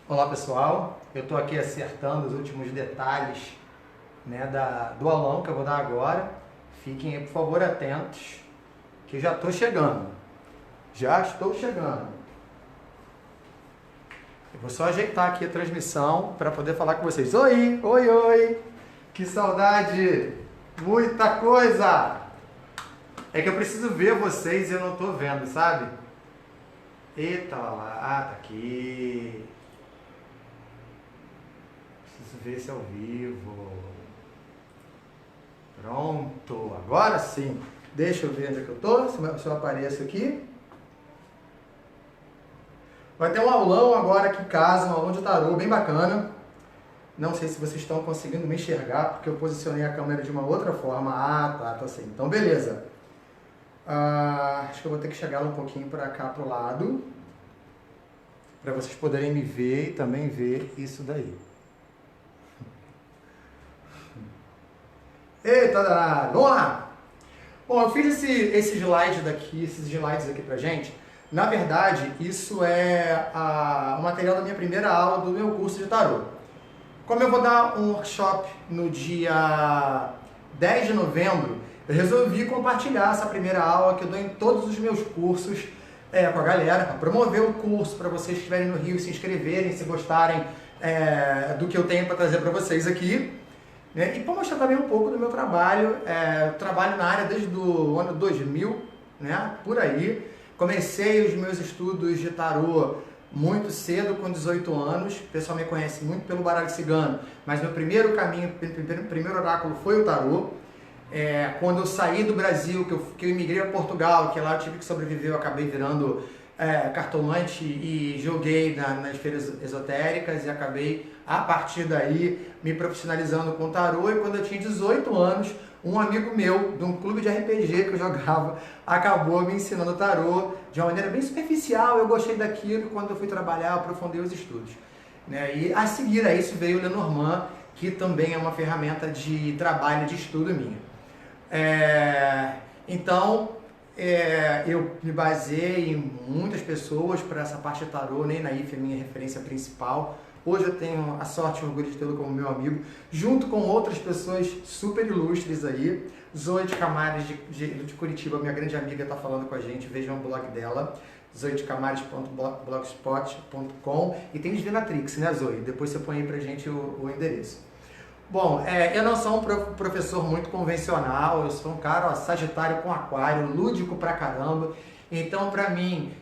Olá pessoal, eu estou aqui acertando os últimos detalhes, né, do aulão que eu vou dar agora. Fiquem aí, por favor, atentos, que já estou chegando. Já estou chegando. Eu vou só ajeitar aqui a transmissão para poder falar com vocês. Oi, oi, oi! Que saudade! Muita coisa! É que eu preciso ver vocês e eu não estou vendo, sabe? Eita lá, tá aqui. Preciso ver se é ao vivo. Pronto, agora sim. Deixa eu ver onde é que eu tô, se eu apareço aqui. Vai ter um aulão agora aqui em casa, um aulão de tarô bem bacana. Não sei se vocês estão conseguindo me enxergar, porque eu posicionei a câmera de uma outra forma. Tá assim. Então, beleza. Acho que eu vou ter que chegar um pouquinho para cá pro lado, para vocês poderem me ver e também ver isso daí. Eita, danado. Vamos lá! Bom, eu fiz esses slides aqui pra gente. Na verdade, isso é o material da minha primeira aula do meu curso de tarô. Como eu vou dar um workshop no dia 10 de novembro, eu resolvi compartilhar essa primeira aula que eu dou em todos os meus cursos com a galera, para promover o curso, para vocês que estiverem no Rio se inscreverem, se gostarem do que eu tenho para trazer para vocês aqui. E para mostrar também um pouco do meu trabalho, eu trabalho na área desde o ano 2000, né, por aí. Comecei os meus estudos de tarô muito cedo, com 18 anos. O pessoal me conhece muito pelo baralho cigano, mas meu primeiro caminho, primeiro oráculo foi o tarô. Quando eu saí do Brasil, que eu imigrei a Portugal, que lá eu tive que sobreviver, eu acabei virando cartomante e joguei nas feiras esotéricas e acabei, a partir daí, me profissionalizando com tarô. E quando eu tinha 18 anos, um amigo meu, de um clube de RPG que eu jogava, acabou me ensinando tarô de uma maneira bem superficial. Eu gostei daquilo e quando eu fui trabalhar, eu aprofundei os estudos. E a seguir a isso veio o Lenormand, que também é uma ferramenta de trabalho, de estudo minha. Então, eu me baseei em muitas pessoas para essa parte de tarô. Nem Naif é minha referência principal. Hoje eu tenho a sorte e o orgulho de tê-lo como meu amigo, junto com outras pessoas super ilustres aí. Zoe de Camares, de Curitiba, minha grande amiga, está falando com a gente. Vejam o blog dela, zoedecamares.blogspot.com. E tem Divinatrix, né, Zoe? Depois você põe aí pra gente o endereço. Bom, eu não sou um professor muito convencional, eu sou um cara, sagitário com aquário, lúdico pra caramba. Então, pra mim,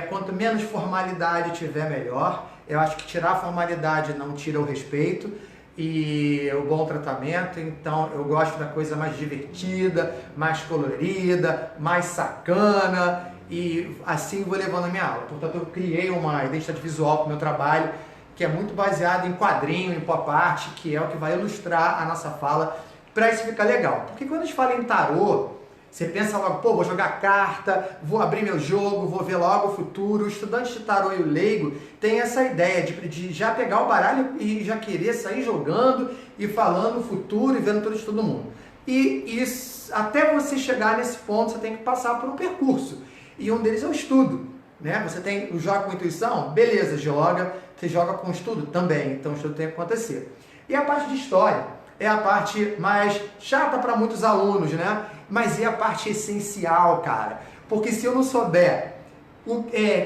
quanto menos formalidade tiver, melhor. Eu acho que tirar a formalidade não tira o respeito e o bom tratamento. Então, eu gosto da coisa mais divertida, mais colorida, mais sacana, e assim vou levando a minha aula. Portanto, eu criei uma identidade visual para o meu trabalho, que é muito baseado em quadrinho, em pop art, que é o que vai ilustrar a nossa fala, para isso ficar legal. Porque quando a gente fala em tarô, você pensa logo, pô, vou jogar carta, vou abrir meu jogo, vou ver logo o futuro. O estudante de tarô e o leigo tem essa ideia de já pegar o baralho e já querer sair jogando e falando o futuro e vendo tudo de todo mundo. E isso, até você chegar nesse ponto, você tem que passar por um percurso. E um deles é o estudo. Você joga com intuição? Beleza, joga. Você joga com estudo? Também. Então o estudo tem que acontecer. E a parte de história é a parte mais chata para muitos alunos, né? Mas é a parte essencial, cara. Porque se eu não souber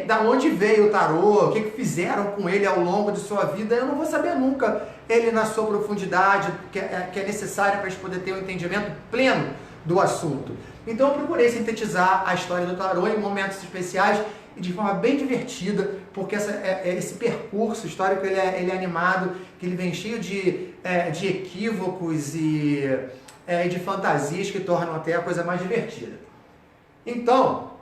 da onde veio o tarô, o que fizeram com ele ao longo de sua vida, eu não vou saber nunca ele na sua profundidade, que é necessário para a gente poder ter um entendimento pleno do assunto. Então eu procurei sintetizar a história do tarô em momentos especiais e de forma bem divertida, porque esse percurso histórico ele é animado, que ele vem cheio de equívocos e de fantasias que tornam até a coisa mais divertida. Então,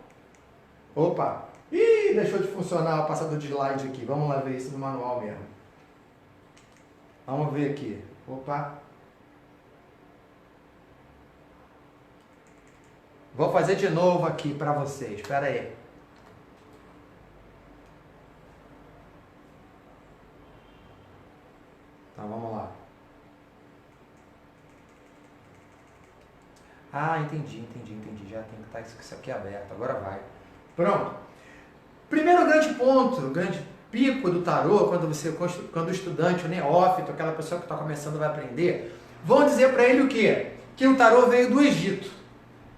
deixou de funcionar o passador de slide aqui. Vamos lá ver isso no manual mesmo. Vamos ver aqui. Vou fazer de novo aqui para vocês. Espera aí. Então vamos lá. Entendi. Já tem que estar isso aqui aberto. Agora vai. Pronto. Primeiro grande ponto, pico do tarô, quando o estudante, o neófito, aquela pessoa que está começando vai aprender, vão dizer para ele o quê? Que o tarô veio do Egito,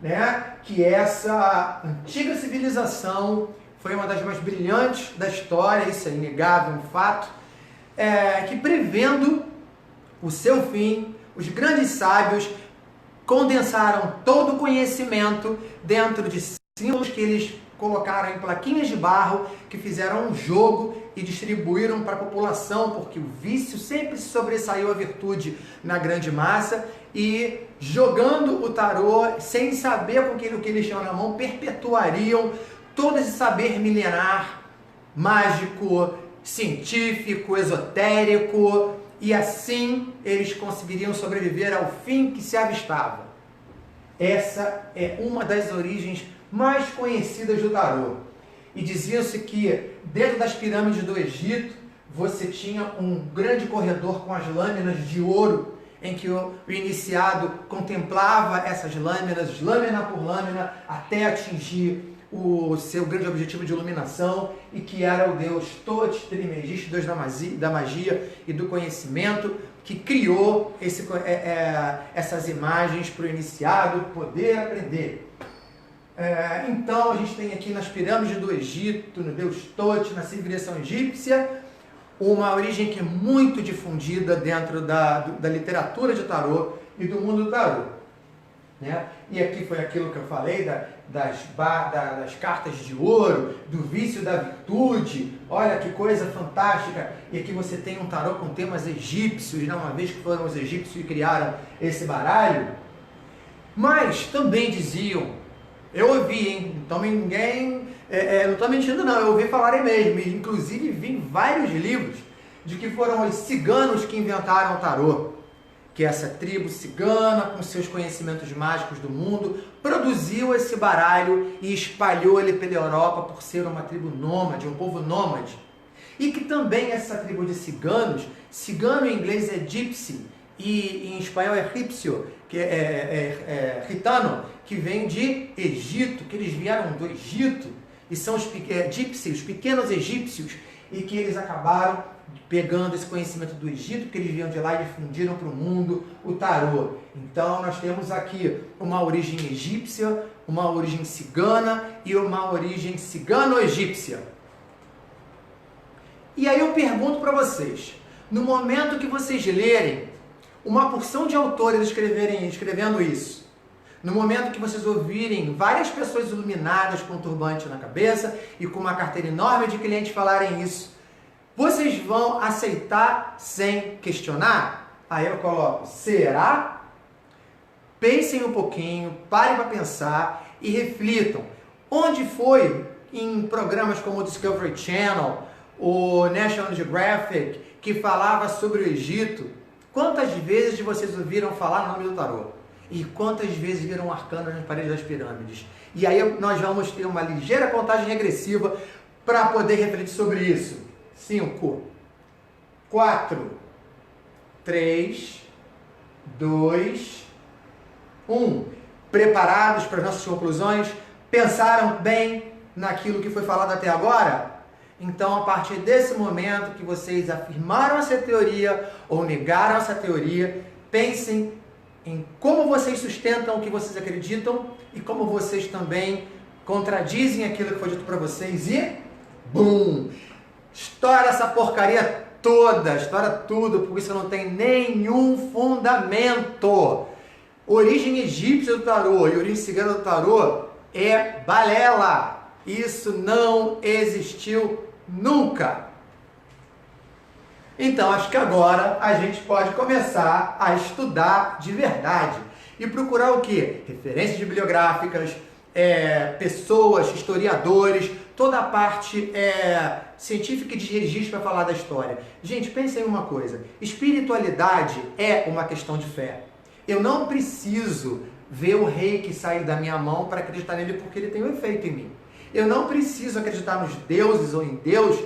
né? Que essa antiga civilização foi uma das mais brilhantes da história, isso é inegável, um fato, que prevendo o seu fim, os grandes sábios condensaram todo o conhecimento dentro de símbolos que eles colocaram em plaquinhas de barro, que fizeram um jogo e distribuíram para a população, porque o vício sempre sobressaiu a virtude na grande massa, e jogando o tarô, sem saber com o que eles tinham na mão, perpetuariam todo esse saber milenar, mágico, científico, esotérico, e assim eles conseguiriam sobreviver ao fim que se avistava. Essa é uma das origens mais conhecidas do tarô. E dizia-se que dentro das pirâmides do Egito você tinha um grande corredor com as lâminas de ouro, em que o iniciado contemplava essas lâminas, lâmina por lâmina, até atingir o seu grande objetivo de iluminação, e que era o deus Thoth Trismegisto, deus da magia e do conhecimento, que criou essas imagens para o iniciado poder aprender. Então a gente tem aqui nas pirâmides do Egito, no deus Thoth, na civilização egípcia, uma origem que é muito difundida dentro da literatura de tarô e do mundo do tarô, né? E aqui foi aquilo que eu falei das cartas de ouro, do vício da virtude. Olha que coisa fantástica! E aqui você tem um tarô com temas egípcios, né? Uma vez que foram os egípcios que criaram esse baralho. Mas também diziam, eu ouvi, hein? Então ninguém, não estou mentindo não, eu ouvi falarem mesmo, inclusive vi em vários livros de que foram os ciganos que inventaram o tarô, que essa tribo cigana, com seus conhecimentos mágicos do mundo, produziu esse baralho e espalhou ele pela Europa por ser uma tribo nômade, um povo nômade. E que também essa tribo de ciganos, cigano em inglês é gypsy, e em espanhol é egípcio, que é gitano, que vem de Egito, que eles vieram do Egito, e são os gypsy, os pequenos egípcios, e que eles acabaram pegando esse conhecimento do Egito, que eles vinham de lá e difundiram para o mundo o tarô. Então nós temos aqui uma origem egípcia, uma origem cigana e uma origem cigano-egípcia. E aí eu pergunto para vocês, no momento que vocês lerem uma porção de autores escrevendo isso, no momento que vocês ouvirem várias pessoas iluminadas com um turbante na cabeça e com uma carteira enorme de clientes falarem isso, vocês vão aceitar sem questionar? Aí eu coloco, será? Pensem um pouquinho, parem para pensar e reflitam. Onde foi em programas como o Discovery Channel, o National Geographic, que falava sobre o Egito? Quantas vezes vocês ouviram falar no nome do tarô? E quantas vezes viram um arcano nas paredes das pirâmides? E aí nós vamos ter uma ligeira contagem regressiva para poder refletir sobre isso. 5, 4, 3, 2, 1. Preparados para as nossas conclusões? Pensaram bem naquilo que foi falado até agora? Então, a partir desse momento que vocês afirmaram essa teoria ou negaram essa teoria, pensem em como vocês sustentam o que vocês acreditam e como vocês também contradizem aquilo que foi dito para vocês e BUM! Estoura essa porcaria toda, estoura tudo, porque isso não tem nenhum fundamento. Origem egípcia do tarô e origem cigana do tarô é balela. Isso não existiu nunca. Então, acho que agora a gente pode começar a estudar de verdade e procurar o quê? Referências bibliográficas, pessoas, historiadores, toda a parte científica e de registro para falar da história. Gente, pensem em uma coisa, espiritualidade é uma questão de fé. Eu não preciso ver o reiki sair da minha mão para acreditar nele porque ele tem um efeito em mim. Eu não preciso acreditar nos deuses ou em Deus,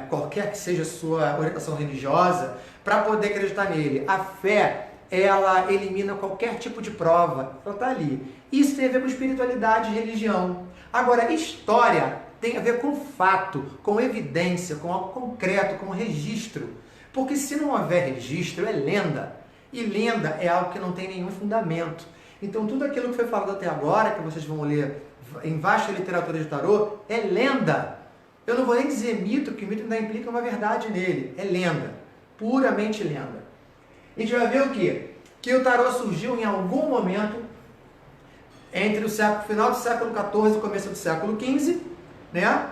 qualquer que seja a sua orientação religiosa, para poder acreditar nele. A fé, ela elimina qualquer tipo de prova. Ela está ali. Isso tem a ver com espiritualidade e religião. Agora, história tem a ver com fato, com evidência, com algo concreto, com registro. Porque se não houver registro, é lenda. E lenda é algo que não tem nenhum fundamento. Então, tudo aquilo que foi falado até agora, que vocês vão ler em vasta literatura de tarô, é lenda. Eu não vou nem dizer mito, porque mito ainda implica uma verdade nele. É lenda. Puramente lenda. A gente vai ver o quê? Que o tarô surgiu em algum momento entre o final do século XIV e o começo do século XV, né?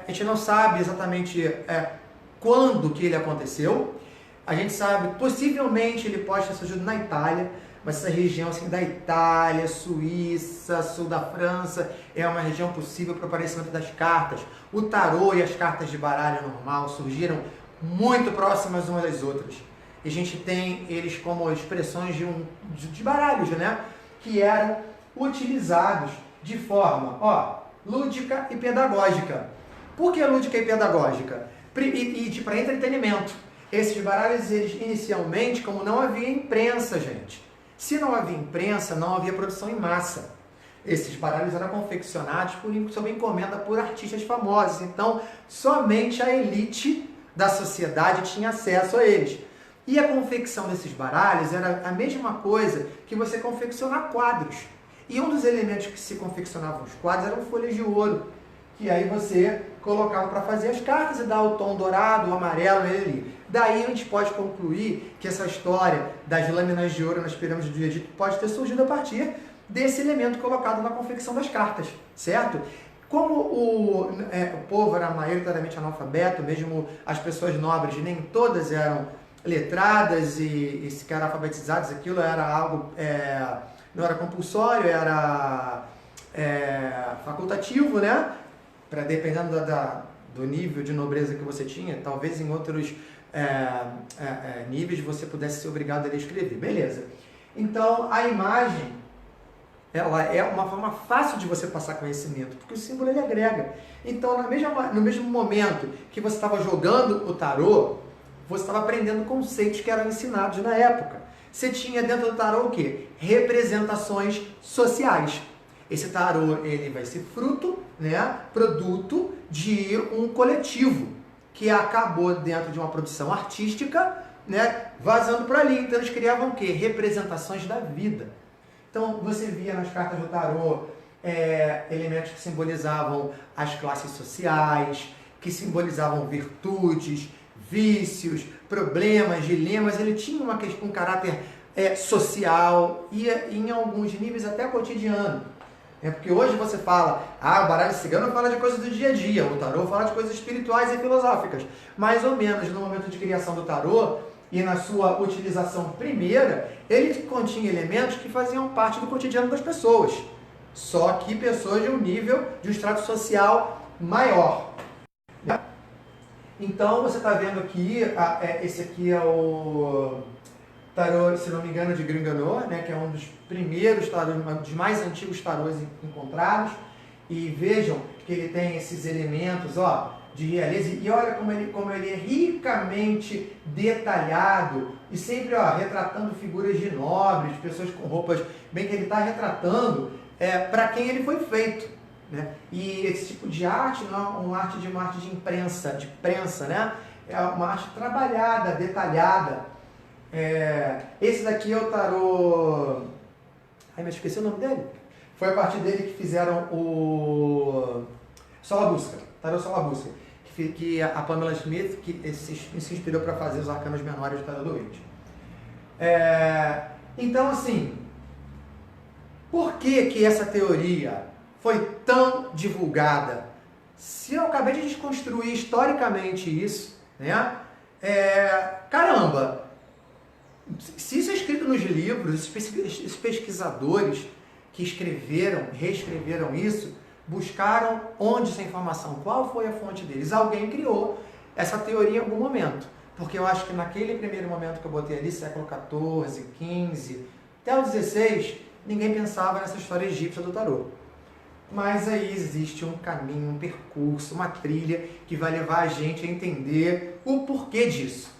A gente não sabe exatamente quando que ele aconteceu. A gente sabe, possivelmente ele pode ter surgido na Itália, mas essa região assim da Itália, Suíça, sul da França, é uma região possível para o aparecimento das cartas. O tarô e as cartas de baralho normal surgiram muito próximas umas das outras. E a gente tem eles como expressões de baralhos, né? Que eram utilizados de forma lúdica e pedagógica. Por que lúdica e pedagógica? E para entretenimento. Esses baralhos, eles inicialmente, como não havia imprensa, gente. Se não havia imprensa, não havia produção em massa. Esses baralhos eram confeccionados sob encomenda por artistas famosos. Então, somente a elite da sociedade tinha acesso a eles. E a confecção desses baralhos era a mesma coisa que você confeccionar quadros. E um dos elementos que se confeccionavam os quadros eram folhas de ouro, que aí você colocava para fazer as cartas e dar o tom dourado, o amarelo ali. Daí a gente pode concluir que essa história das lâminas de ouro nas pirâmides do Egito pode ter surgido a partir desse elemento colocado na confecção das cartas, certo? Como o povo era maioritariamente analfabeto, mesmo as pessoas nobres, nem todas eram letradas e sequer alfabetizadas, aquilo era algo, não era compulsório, era facultativo, né? Dependendo do nível de nobreza que você tinha, talvez em outros níveis você pudesse ser obrigado a ler e escrever. Beleza. Então, a imagem, ela é uma forma fácil de você passar conhecimento, porque o símbolo ele agrega. Então, no mesmo momento que você estava jogando o tarô, você estava aprendendo conceitos que eram ensinados na época. Você tinha dentro do tarô o quê? Representações sociais. Esse tarô ele vai ser fruto, né, produto de um coletivo que acabou dentro de uma produção artística, né, vazando por ali. Então eles criavam o quê? Representações da vida. Então você via nas cartas do tarô elementos que simbolizavam as classes sociais, que simbolizavam virtudes, vícios, problemas, dilemas. Ele tinha um caráter social e em alguns níveis até cotidiano. Porque hoje você fala, o baralho cigano fala de coisas do dia a dia, o tarô fala de coisas espirituais e filosóficas. Mais ou menos no momento de criação do tarô e na sua utilização primeira, ele continha elementos que faziam parte do cotidiano das pessoas. Só que pessoas de um nível, de um extrato social maior. Então você está vendo aqui, esse aqui é o tarô, se não me engano, de Gringanor, né, que é um dos primeiros tarôs, um dos mais antigos tarôs encontrados. E vejam que ele tem esses elementos de realeza. E olha como ele é ricamente detalhado e sempre retratando figuras de nobres, pessoas com roupas, bem que ele está retratando para quem ele foi feito. Né? E esse tipo de arte não é uma arte de imprensa, né? É uma arte trabalhada, detalhada. Esse daqui é o tarô... mas esqueci o nome dele. Foi a partir dele que fizeram o Solabusca, tarô Solabusca, que a Pamela Smith que se inspirou para fazer os arcanos menores do tarô do Oriente. Então, assim, por que essa teoria foi tão divulgada? Se eu acabei de desconstruir historicamente isso, né? Caramba! Se isso é escrito nos livros, os pesquisadores que reescreveram isso, buscaram onde essa informação, qual foi a fonte deles. Alguém criou essa teoria em algum momento. Porque eu acho que naquele primeiro momento que eu botei ali, século XIV, XV, até o XVI, ninguém pensava nessa história egípcia do tarô. Mas aí existe um caminho, um percurso, uma trilha que vai levar a gente a entender o porquê disso.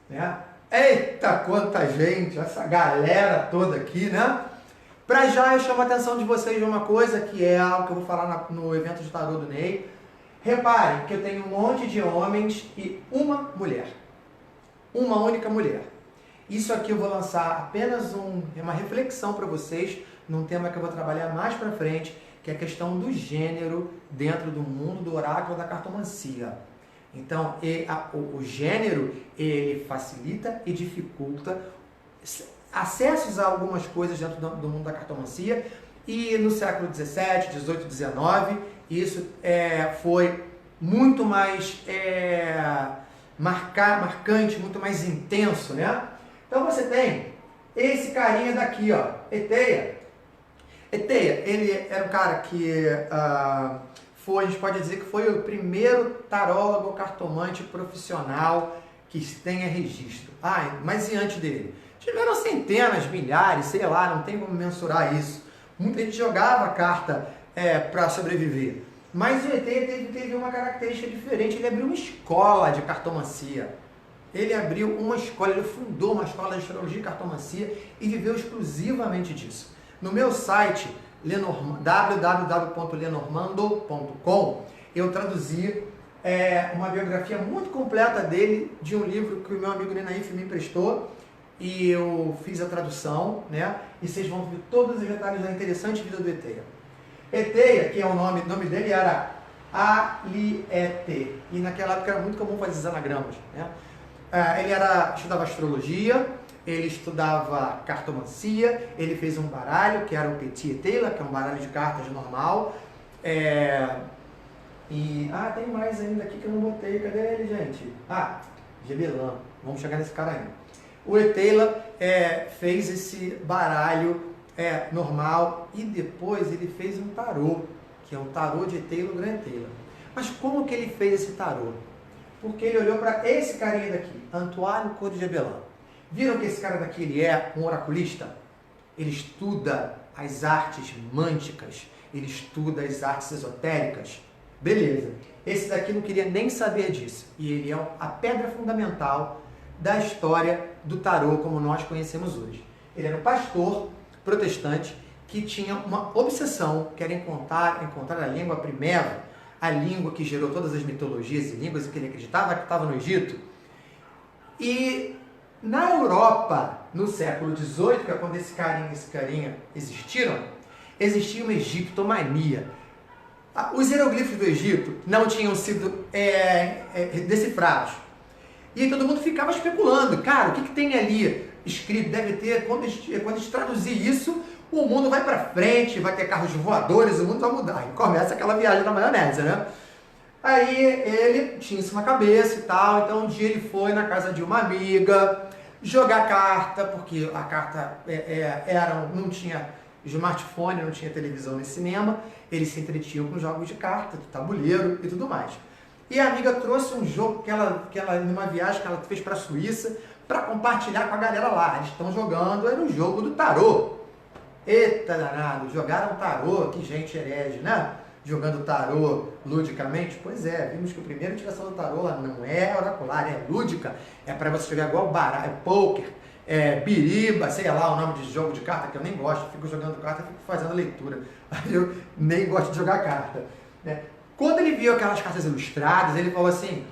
Né? Eita, quanta gente, essa galera toda aqui, né? Para já eu chamo a atenção de vocês de uma coisa que é algo que eu vou falar no evento de tarô do Ney. Reparem que eu tenho um monte de homens e uma mulher. Uma única mulher. Isso aqui eu vou lançar apenas uma reflexão para vocês num tema que eu vou trabalhar mais para frente, que é a questão do gênero dentro do mundo do oráculo da cartomancia. Então, o gênero, ele facilita e dificulta acessos a algumas coisas dentro do mundo da cartomancia, e no século 17, 18, 19, isso foi muito mais marcante, muito mais intenso, né? Então você tem esse carinha daqui, ó, Eteia. Eteia, ele era um cara que a gente pode dizer que foi o primeiro tarólogo cartomante profissional que tenha registro. Mas e antes dele? Tiveram centenas, milhares, sei lá, não tem como mensurar isso. Muita gente jogava carta para sobreviver. Mas o Eteia teve uma característica diferente, ele abriu uma escola de cartomancia. Ele abriu uma escola, ele fundou uma escola de astrologia e cartomancia e viveu exclusivamente disso. No meu site, www.lenormando.com, eu traduzi uma biografia muito completa dele, de um livro que o meu amigo Nenaif me emprestou, e eu fiz a tradução, né? E vocês vão ver todos os detalhes da interessante vida do Eteia. Eteia, que é o nome dele era Aliete, e naquela época era muito comum fazer os anagramas, né? Ele estudava astrologia, ele estudava cartomancia, ele fez um baralho, que era o Petit Eteila, que é um baralho de cartas normal. Tem mais ainda aqui que eu não botei, cadê ele, gente? Gebelan, vamos chegar nesse cara ainda. O Eteila fez esse baralho normal e depois ele fez um tarô, que é o tarô de Eteila, o Gran Eteila. Mas como que ele fez esse tarô? Porque ele olhou para esse carinha daqui, Antoine Cour de Gebelan. Viram que esse cara daqui ele é um oraculista? Ele estuda as artes mânticas, ele estuda as artes esotéricas. Beleza. Esse daqui não queria nem saber disso. E ele é a pedra fundamental da história do tarô como nós conhecemos hoje. Ele era um pastor protestante que tinha uma obsessão, que era encontrar a língua primeira, a língua que gerou todas as mitologias e línguas que ele acreditava que estava no Egito. E na Europa, no século XVIII, que é quando esse carinha existiram, existia uma egiptomania. Os hieroglifos do Egito não tinham sido decifrados. E aí todo mundo ficava especulando, cara, o que tem ali escrito? Deve ter, quando a gente traduzir isso, o mundo vai para frente, vai ter carros voadores, o mundo vai mudar. E começa aquela viagem da maionese, né? Aí ele tinha isso na cabeça e tal, então um dia ele foi na casa de uma amiga jogar carta, porque a carta não tinha smartphone, não tinha televisão nem cinema, eles se entretinham com jogos de carta, de tabuleiro e tudo mais. E a amiga trouxe um jogo que ela numa viagem que ela fez para a Suíça, para compartilhar com a galera lá. Eles estão jogando, era o jogo do tarô. Eita danado, jogaram tarô, que gente herege, né? Jogando tarô ludicamente. Pois é, vimos que a primeira indicação do tarô lá não é oracular, é lúdica. É para você jogar igual baralho, é poker, biriba, sei lá o nome de jogo de carta, que eu nem gosto. Fico jogando carta, fico fazendo leitura. Eu nem gosto de jogar carta, né? Quando ele viu aquelas cartas ilustradas, ele falou assim,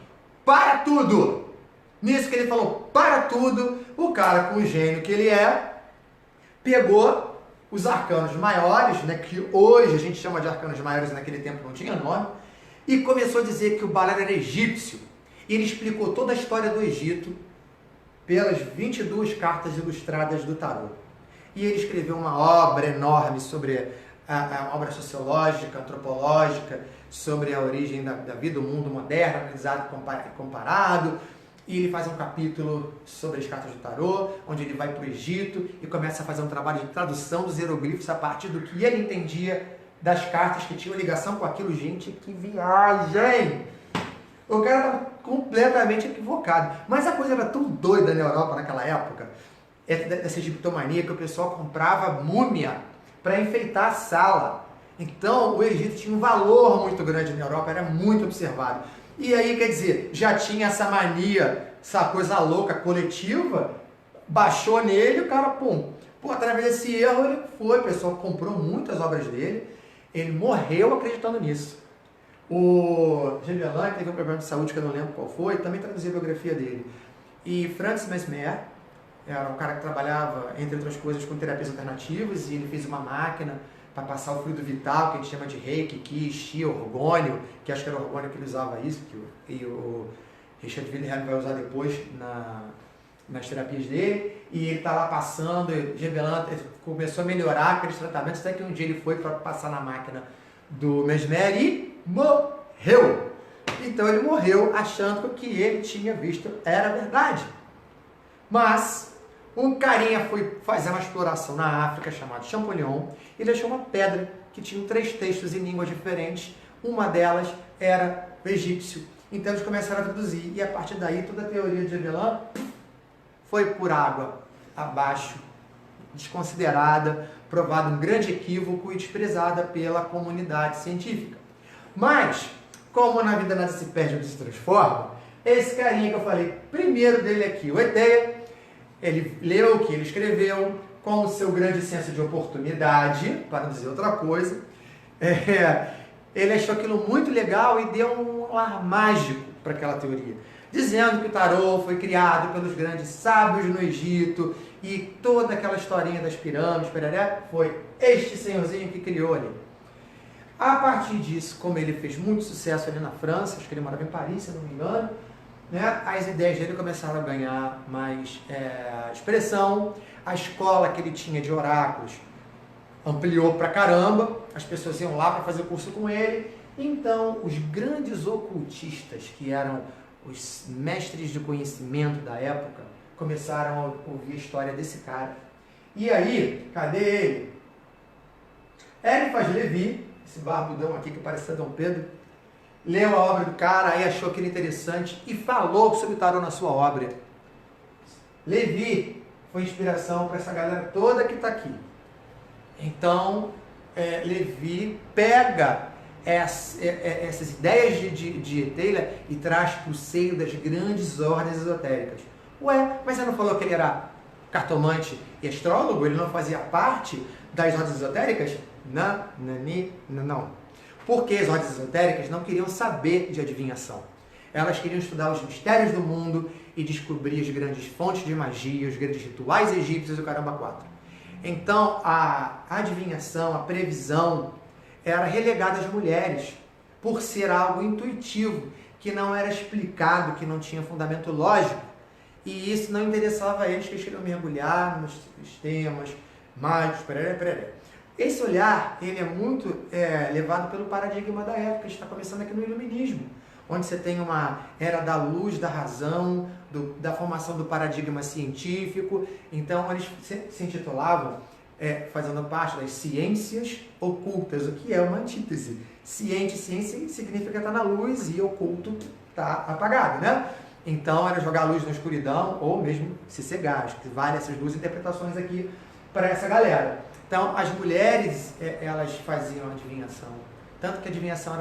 para tudo! Nisso que ele falou, para tudo, o cara com o gênio que ele pegou os arcanos maiores, né, que hoje a gente chama de arcanos maiores, naquele tempo não tinha nome, e começou a dizer que o baralho era egípcio. E ele explicou toda a história do Egito pelas 22 cartas ilustradas do tarô. E ele escreveu uma obra enorme sobre a obra sociológica, antropológica, sobre a origem da vida, do mundo moderno, analisado e comparado. E ele faz um capítulo sobre as cartas do tarô, onde ele vai para o Egito e começa a fazer um trabalho de tradução dos hieroglifos a partir do que ele entendia das cartas que tinham ligação com aquilo. Gente, que viagem! O cara estava completamente equivocado. Mas a coisa era tão doida na Europa naquela época, essa egiptomania, que o pessoal comprava múmia para enfeitar a sala. Então o Egito tinha um valor muito grande na Europa, era muito observado. E aí, quer dizer, já tinha essa mania, essa coisa louca coletiva, baixou nele, o cara, pum, através desse erro ele foi, o pessoal comprou muitas obras dele, ele morreu acreditando nisso. O Gevelan, que teve um problema de saúde que eu não lembro qual foi, também traduziu a biografia dele. E Francis Mesmer era um cara que trabalhava, entre outras coisas, com terapias alternativas, e ele fez uma máquina para passar o fluido vital, que a gente chama de reiki, ki, chi, orgônio, que acho que era o orgônio que ele usava isso, e o Richard Wilhelm vai usar depois nas terapias dele, e ele está lá passando, revelando, começou a melhorar aqueles tratamentos, até que um dia ele foi para passar na máquina do Mesmer e morreu. Então ele morreu achando que o que ele tinha visto era verdade. Mas um carinha foi fazer uma exploração na África chamado Champollion e deixou uma pedra que tinha 3 textos em línguas diferentes. Uma delas era o egípcio. Então eles começaram a traduzir e a partir daí toda a teoria de Gevelan foi por água abaixo, desconsiderada, provada um grande equívoco e desprezada pela comunidade científica. Mas, como na vida nada se perde ou se transforma, esse carinha que eu falei primeiro dele aqui, o Eteia, ele leu o que ele escreveu com o seu grande senso de oportunidade, para não dizer outra coisa. Ele achou aquilo muito legal e deu um ar mágico para aquela teoria, dizendo que o tarô foi criado pelos grandes sábios no Egito e toda aquela historinha das pirâmides, foi este senhorzinho que criou ali. A partir disso, como ele fez muito sucesso ali na França, acho que ele morava em Paris, se não me engano, né, as ideias dele começaram a ganhar mais expressão, a escola que ele tinha de oráculos ampliou pra caramba, as pessoas iam lá para fazer curso com ele, então os grandes ocultistas, que eram os mestres de conhecimento da época, começaram a ouvir a história desse cara. E aí, cadê ele? Eliphas Levi, esse barbudão aqui que parece Dom Pedro, leu a obra do cara, aí achou aquilo interessante e falou sobre o tarô na sua obra. Levi foi inspiração para essa galera toda que está aqui. Então, Levi pega essas ideias de Taylor e traz para o seio das grandes ordens esotéricas. Ué, mas você não falou que ele era cartomante e astrólogo? Ele não fazia parte das ordens esotéricas? Não. Porque as ordens esotéricas não queriam saber de adivinhação. Elas queriam estudar os mistérios do mundo e descobrir as grandes fontes de magia, os grandes rituais egípcios e o caramba 4. Então, a adivinhação, a previsão, era relegada às mulheres, por ser algo intuitivo, que não era explicado, que não tinha fundamento lógico, e isso não interessava a eles, que eles queriam mergulhar nos sistemas mágicos, Esse olhar, ele é muito levado pelo paradigma da época, a gente está começando aqui no Iluminismo, onde você tem uma era da luz, da razão, da formação do paradigma científico. Então, eles se intitulavam, fazendo parte das ciências ocultas, o que é uma antítese. Ciência significa estar na luz e oculto está apagado, né? Então, era jogar a luz na escuridão ou mesmo se cegar. Acho que vale essas duas interpretações aqui para essa galera. Então, as mulheres, elas faziam adivinhação. Tanto que a adivinhação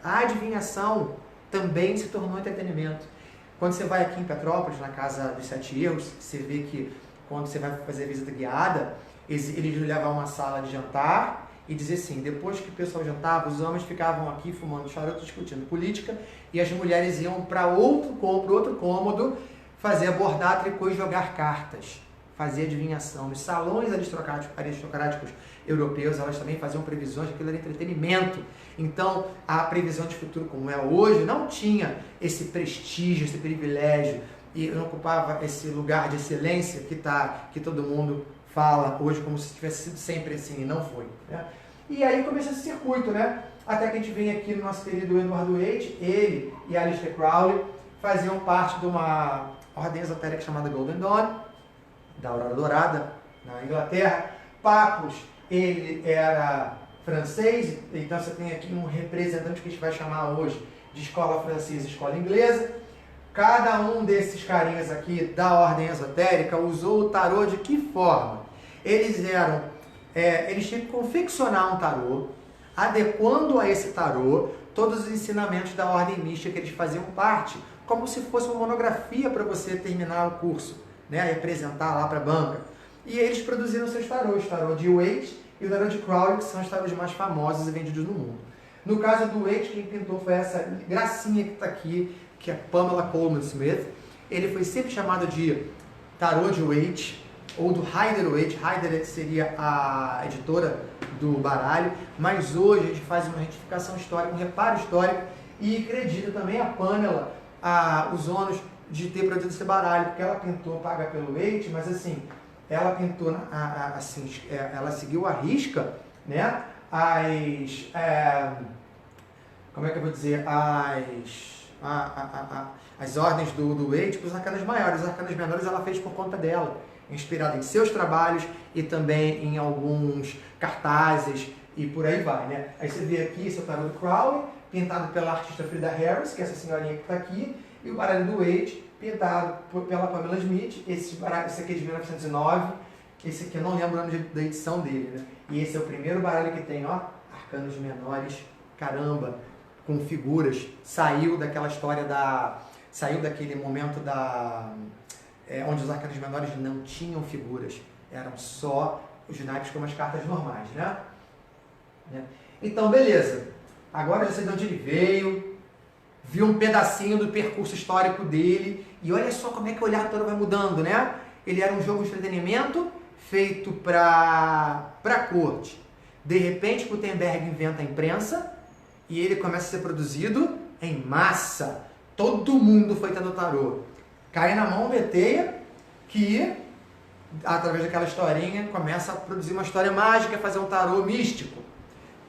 a adivinhação também se tornou entretenimento. Quando você vai aqui em Petrópolis, na Casa dos 7 Erros, você vê que quando você vai fazer a visita guiada, eles levavam uma sala de jantar e dizer assim, depois que o pessoal jantava, os homens ficavam aqui fumando charuto, discutindo política, e as mulheres iam para outro cômodo fazer abordar tricô e jogar cartas, fazer adivinhação. Nos salões aristocráticos europeus, elas também faziam previsões, aquilo era entretenimento. Então, a previsão de futuro como é hoje não tinha esse prestígio, esse privilégio, e não ocupava esse lugar de excelência que todo mundo fala hoje como se tivesse sido sempre assim, e não foi, né? E aí começa esse circuito, né? Até que a gente vem aqui no nosso querido Edward Waite, ele e Aleister Crowley faziam parte de uma ordem esotérica chamada Golden Dawn, da Aurora Dourada, na Inglaterra. Papus, ele era francês, então você tem aqui um representante que a gente vai chamar hoje de escola francesa e escola inglesa. Cada um desses carinhas aqui da ordem esotérica usou o tarô de que forma? Eles tinham que confeccionar um tarô, adequando a esse tarô todos os ensinamentos da ordem mística que eles faziam parte, como se fosse uma monografia para você terminar o curso, né, e apresentar lá para a banca. E eles produziram seus tarôs, o tarô de Waite e o tarô de Crowley, que são os tarôs mais famosos e vendidos no mundo. No caso do Waite, quem pintou foi essa gracinha que está aqui, que é Pamela Colman Smith. Ele foi sempre chamado de tarô de Waite, ou do Rider-Waite. Rider seria a editora do baralho, mas hoje a gente faz uma retificação histórica, um reparo histórico, e acredita também a Pamela os ônus de ter produzido esse baralho, porque ela pintou paga pelo Waite, mas assim, ela pintou, assim, ela seguiu a risca, né, como é que eu vou dizer, as ordens do Waite para os arcanos maiores. Os arcanos menores ela fez por conta dela, inspirada em seus trabalhos e também em alguns cartazes e por aí vai, né? Aí você vê aqui esse é o tarô do Crowley, pintado pela artista Frida Harris, que é essa senhorinha que está aqui, e o baralho do Waite, pintado pela Pamela Smith. Esse aqui é de 1909, esse aqui eu não lembro o nome da edição dele, né? E esse é o primeiro baralho que tem, ó, arcanos menores, caramba, com figuras. Saiu daquela história saiu daquele momento onde os arcanos menores não tinham figuras, eram só os naipes como as cartas normais, né? Então, beleza. Agora já sei de onde ele veio, viu um pedacinho do percurso histórico dele, e olha só como é que o olhar todo vai mudando, né? Ele era um jogo de entretenimento feito para a corte. De repente, Gutenberg inventa a imprensa e ele começa a ser produzido em massa. Todo mundo foi tendo tarô. Cai na mão do Teia, que, através daquela historinha, começa a produzir uma história mágica, fazer um tarô místico.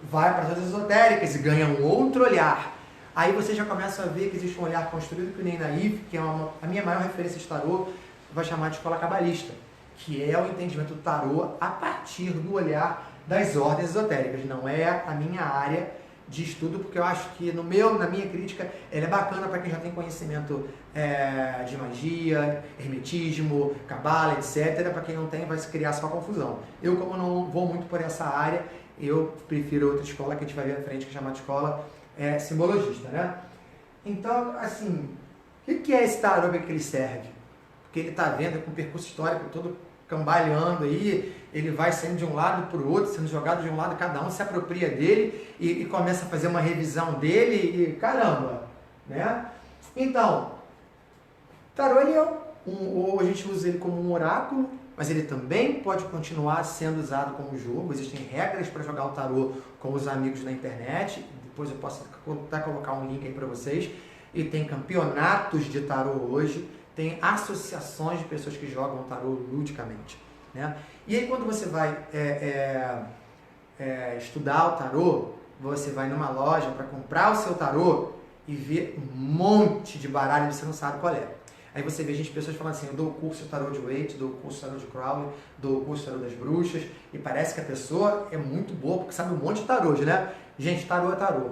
Vai para as coisas esotéricas e ganha um outro olhar. Aí você já começa a ver que existe um olhar construído que o Ney Naif, que é a minha maior referência de tarô, vai chamar de escola cabalista, que é o entendimento do tarô a partir do olhar das ordens esotéricas. Não é a minha área de estudo, porque eu acho que na minha crítica, ela é bacana para quem já tem conhecimento de magia, hermetismo, cabala, etc. Para quem não tem, vai se criar só confusão. Eu, como não vou muito por essa área, eu prefiro outra escola que a gente vai ver à frente, que é chamada de escola simbologista, né? Então, assim, o que é esse tarô, para que ele serve? Porque ele está vendo com o percurso histórico todo cambaleando aí, ele vai saindo de um lado para o outro, sendo jogado de um lado, cada um se apropria dele e começa a fazer uma revisão dele e caramba, né? Então, tarô ele ou a gente usa ele como um oráculo, mas ele também pode continuar sendo usado como jogo. Existem regras para jogar o tarô com os amigos na internet, depois eu posso até colocar um link aí para vocês, e tem campeonatos de tarô hoje, tem associações de pessoas que jogam tarô ludicamente, né? E aí quando você vai estudar o tarô, você vai numa loja para comprar o seu tarô e ver um monte de baralho e você não sabe qual é. Aí você vê pessoas falando assim, eu dou o curso de tarô de Waite, dou o curso de tarô de Crowley, dou o curso de tarô das bruxas, e parece que a pessoa é muito boa porque sabe um monte de tarôs, né? Gente, tarô é tarô.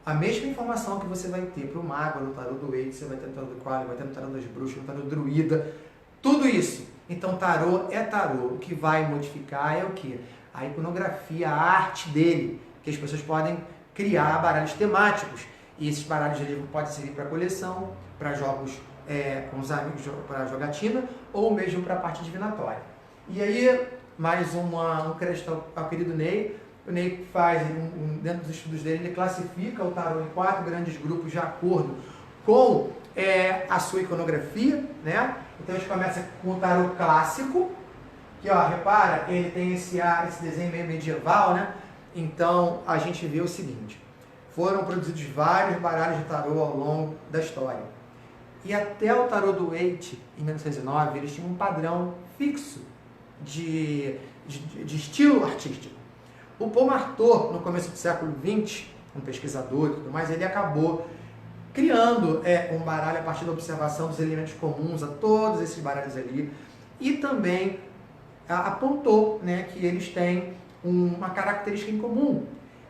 A mesma informação que você vai ter para o mago, no tarô do Waite, você vai ter no tarô do Crowley, vai ter no tarô das bruxas, no tarô druida, tudo isso. Então tarô é tarô. O que vai modificar é o quê? A iconografia, a arte dele, que as pessoas podem criar baralhos temáticos. E esses baralhos podem servir para coleção, para jogos com os amigos, para jogatina, ou mesmo para a parte divinatória. E aí, mais um crédito ao querido Ney. O Ney faz, dentro dos estudos dele, ele classifica o tarô em 4 grandes grupos de acordo com a sua iconografia, né? Então a gente começa com o tarô clássico, que, ó, repara, ele tem esse desenho meio medieval, né? Então a gente vê o seguinte, foram produzidos vários baralhos de tarô ao longo da história. E até o tarô do Waite, em 1909, eles tinham um padrão fixo de estilo artístico. O Paul Marteau, no começo do século XX, um pesquisador e tudo mais, ele acabou criando um baralho a partir da observação dos elementos comuns a todos esses baralhos ali, e também apontou, né, que eles têm uma característica em comum.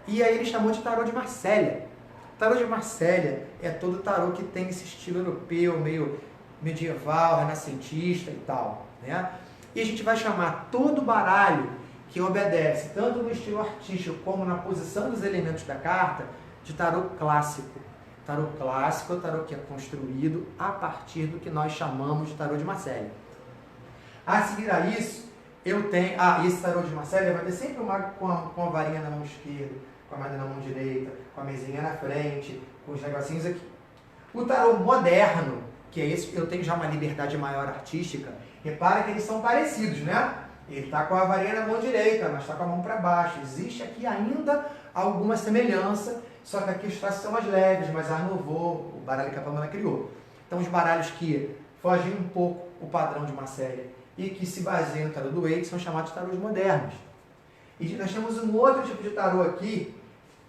E aí ele chamou de tarô de Marsella. O tarô de Marsella é todo tarô que tem esse estilo europeu, meio medieval, renascentista e tal, né? E a gente vai chamar todo baralho que obedece tanto no estilo artístico como na posição dos elementos da carta de tarô clássico. Tarô clássico é o tarô que é construído a partir do que nós chamamos de tarô de Marsella. A seguir a isso, eu tenho... e esse tarô de Marcélia vai ter sempre o mago com a varinha na mão esquerda, com a madeira na mão direita, com a mesinha na frente, com os negocinhos aqui. O tarô moderno, que é esse, eu tenho já uma liberdade maior artística, repara que eles são parecidos, né? Ele está com a varinha na mão direita, mas está com a mão para baixo. Existe aqui ainda alguma semelhança, só que aqui os traços são mais leves, mais Art Nouveau, o baralho que a Pamela criou. Então os baralhos que fogem um pouco o padrão de Marcélia e que se baseiam no tarô do Waite são chamados de tarôs modernos. E nós temos um outro tipo de tarô aqui.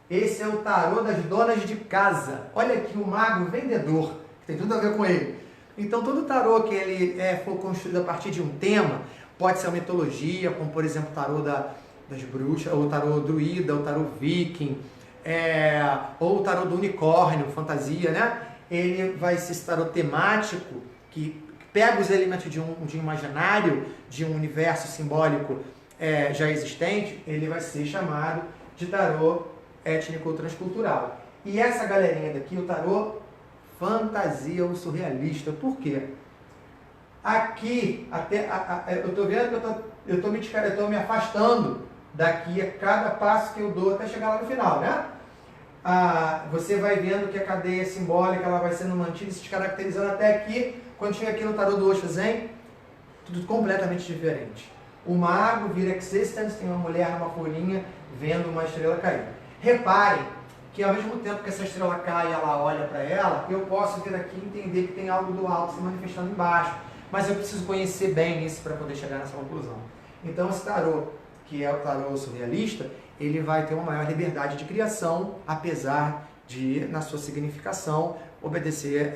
Esse é o tarô das donas de casa. Olha aqui o mago vendedor, que tem tudo a ver com ele. Então todo tarô que ele for construído a partir de um tema, pode ser uma mitologia, como por exemplo o tarô das bruxas, ou o tarô druida, ou o tarô viking, ou o tarô do unicórnio, fantasia, né? Ele vai ser esse tarô temático, que pega os elementos de um imaginário, de um universo simbólico já existente, ele vai ser chamado de tarô étnico ou transcultural. E essa galerinha daqui, o tarô fantasia ou surrealista. Por quê? Aqui, eu estou vendo que eu estou me afastando daqui a cada passo que eu dou até chegar lá no final, né? Você vai vendo que a cadeia simbólica ela vai sendo mantida e se descaracterizando até aqui. Quando chega aqui no tarô do Osho Zen, tudo completamente diferente. O mago vira existence, tem uma mulher numa folhinha vendo uma estrela cair. Reparem que ao mesmo tempo que essa estrela cai e ela olha para ela, eu posso vir aqui e entender que tem algo do alto se manifestando embaixo. Mas eu preciso conhecer bem isso para poder chegar nessa conclusão. Então esse tarô, que é o tarô surrealista, ele vai ter uma maior liberdade de criação, apesar de, na sua significação, obedecer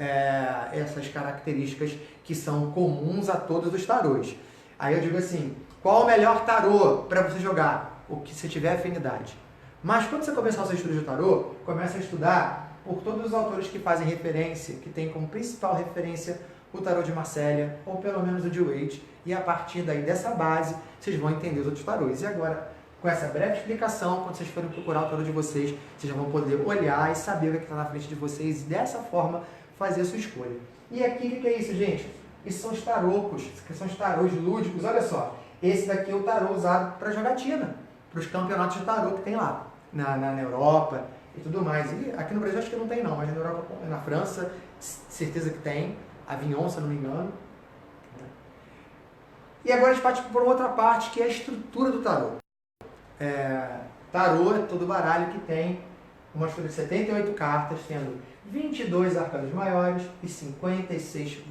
essas características que são comuns a todos os tarôs. Aí eu digo assim, qual o melhor tarô para você jogar? O que você tiver afinidade. Mas quando você começar o seu estudo de tarô, começa a estudar por todos os autores que fazem referência, que tem como principal referência o tarô de Marcélia, ou pelo menos o de Waite, e a partir daí dessa base, vocês vão entender os outros tarôs. E agora, com essa breve explicação, quando vocês forem procurar o tarô de vocês, vocês já vão poder olhar e saber o que está na frente de vocês e dessa forma fazer a sua escolha. E aqui, o que é isso, gente? Isso são os tarocos, que são os tarôs lúdicos. Olha só, esse daqui é o tarô usado para jogatina, para os campeonatos de tarô que tem lá, na Europa e tudo mais. E aqui no Brasil acho que não tem não, mas na Europa, na França, certeza que tem. Avignon, se eu não me engano. E agora a gente parte por outra parte, que é a estrutura do tarô. Tarô é todo baralho que tem uma estrutura de 78 cartas, tendo 22 arcanos maiores e 56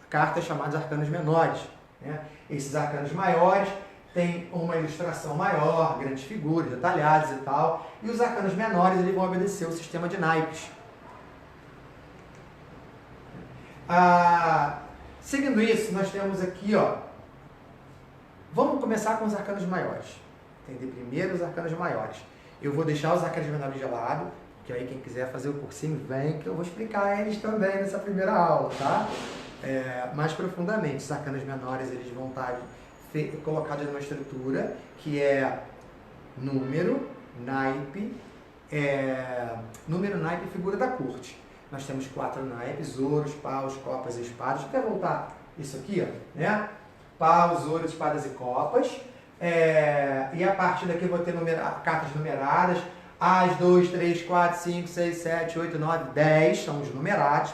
cartas chamadas arcanos menores. Né? Esses arcanos maiores têm uma ilustração maior, grandes figuras, detalhadas e tal. E os arcanos menores eles vão obedecer o sistema de naipes. Seguindo isso, nós temos aqui, vamos começar com os arcanos maiores. Entender primeiro os arcanos maiores. Eu vou deixar os arcanos menores de lado, que aí quem quiser fazer o cursinho vem, que eu vou explicar eles também nessa primeira aula, tá? Mais profundamente, os arcanos menores eles vão estar colocados numa estrutura que é número, naipe e figura da corte. Nós temos 4 naipes, ouros, paus, copas e espadas. Deixa eu voltar isso aqui, né? Paus, ouros, espadas e copas. E a partir daqui eu vou ter cartas numeradas. As, 2, 3, 4, 5, 6, 7, 8, 9, 10 são os numerados.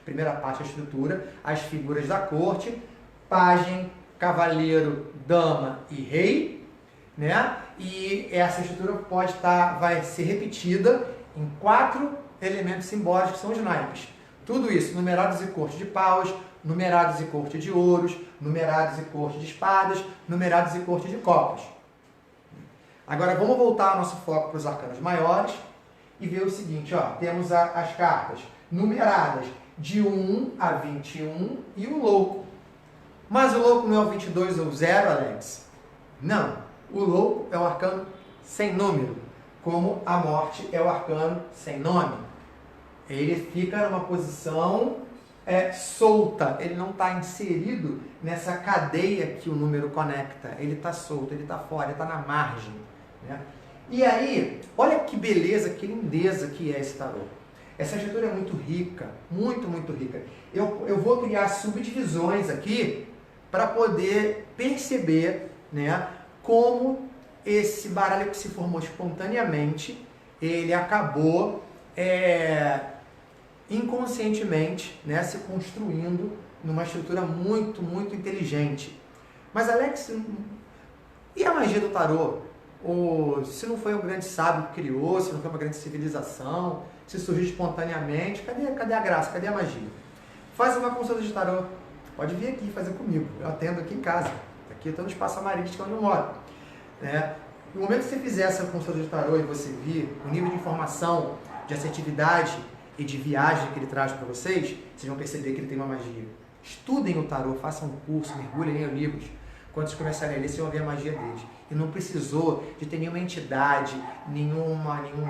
Primeira parte da estrutura. As figuras da corte. Pajem, cavaleiro, dama e rei. Né? E essa estrutura vai ser repetida em 4 elementos simbólicos que são os naipes. Tudo isso, numerados e corte de paus, numerados e corte de ouros, numerados e corte de espadas, numerados e corte de copas. Agora vamos voltar o nosso foco para os arcanos maiores e ver o seguinte, temos as cartas numeradas de 1 a 21 e o louco. Mas o louco não é o 22 ou o 0, Alex? Não, o louco é o arcano sem número, como a morte é o arcano sem nome. Ele fica numa posição solta, ele não está inserido nessa cadeia que o número conecta, ele está solto, ele está fora, ele está na margem. Né? E aí, olha que beleza, que lindeza que é esse tarô. Essa estrutura é muito rica, muito, muito rica. Eu vou criar subdivisões aqui para poder perceber, né, como esse baralho que se formou espontaneamente, ele acabou inconscientemente, né, se construindo numa estrutura muito, muito inteligente. Mas Alex, e a magia do tarô? Ou se não foi um grande sábio que criou, se não foi uma grande civilização, se surgiu espontaneamente, cadê a graça, cadê a magia? Faz uma consulta de tarô, pode vir aqui fazer comigo, eu atendo aqui em casa, aqui eu estou no Espaço Amarítimo onde eu moro. No momento que você fizer essa consulta de tarô e você vir o nível de informação, de assertividade e de viagem que ele traz para vocês, vocês vão perceber que ele tem uma magia. Estudem o tarô, façam um curso, mergulhem em livros. Quando vocês começarem a ler, vocês vão ver a magia deles. E não precisou de ter nenhuma entidade, nenhum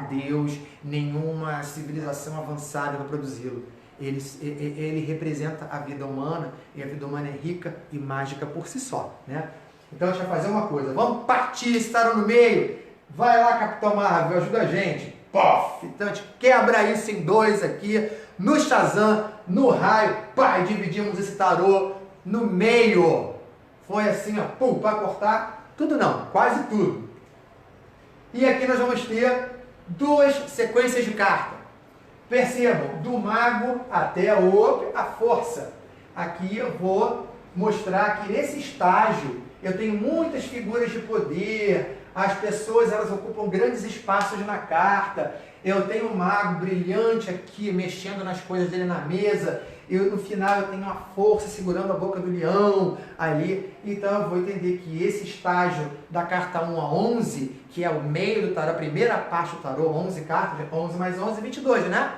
Deus, nenhuma civilização avançada para produzi-lo. Ele representa a vida humana, e a vida humana é rica e mágica por si só, né? Então a gente vai fazer uma coisa, vamos partir esse tarô no meio. Vai lá, Capitão Marvel, ajuda a gente. Pof! Então a gente quebra isso em dois aqui, no Shazam, no raio, pá, e dividimos esse tarô no meio. Foi assim, ó, pum, para cortar tudo não, quase tudo. E aqui nós vamos ter duas sequências de carta. Percebam, do mago até a força. Aqui eu vou mostrar que nesse estágio eu tenho muitas figuras de poder, as pessoas elas ocupam grandes espaços na carta, eu tenho um mago brilhante aqui, mexendo nas coisas dele na mesa, no final eu tenho uma força segurando a boca do leão ali, então eu vou entender que esse estágio da carta 1 a 11, que é o meio do tarô, a primeira parte do tarô, 11 cartas, 11 mais 11, 22, né?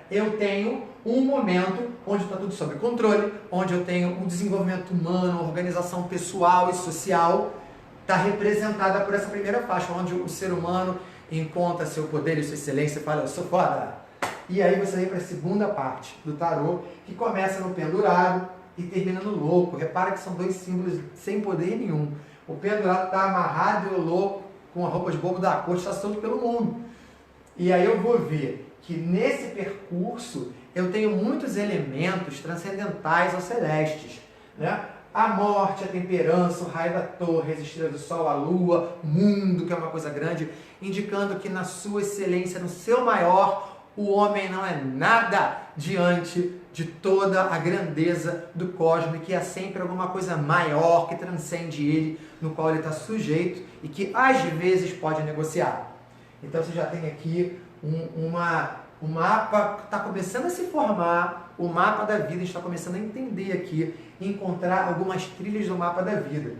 Eu tenho um momento onde está tudo sob controle, onde eu tenho um desenvolvimento humano, organização pessoal e social, está representada por essa primeira faixa, onde o ser humano encontra seu poder e sua excelência e fala, eu sou foda. E aí você vem para a segunda parte do tarô, que começa no pendurado e termina no louco. Repara que são dois símbolos sem poder nenhum. O pendurado está amarrado e o louco, com a roupa de bobo da corte, está solto pelo mundo. E aí eu vou ver que nesse percurso eu tenho muitos elementos transcendentais aos celestes, né? A morte, a temperança, o raio da torre, as estrelas do sol, a lua, o mundo, que é uma coisa grande, indicando que na sua excelência, no seu maior, o homem não é nada diante de toda a grandeza do cosmos, que há sempre alguma coisa maior que transcende ele, no qual ele está sujeito e que às vezes pode negociar. Então você já tem aqui um mapa que está começando a se formar, o mapa da vida, a gente está começando a entender aqui, encontrar algumas trilhas do mapa da vida.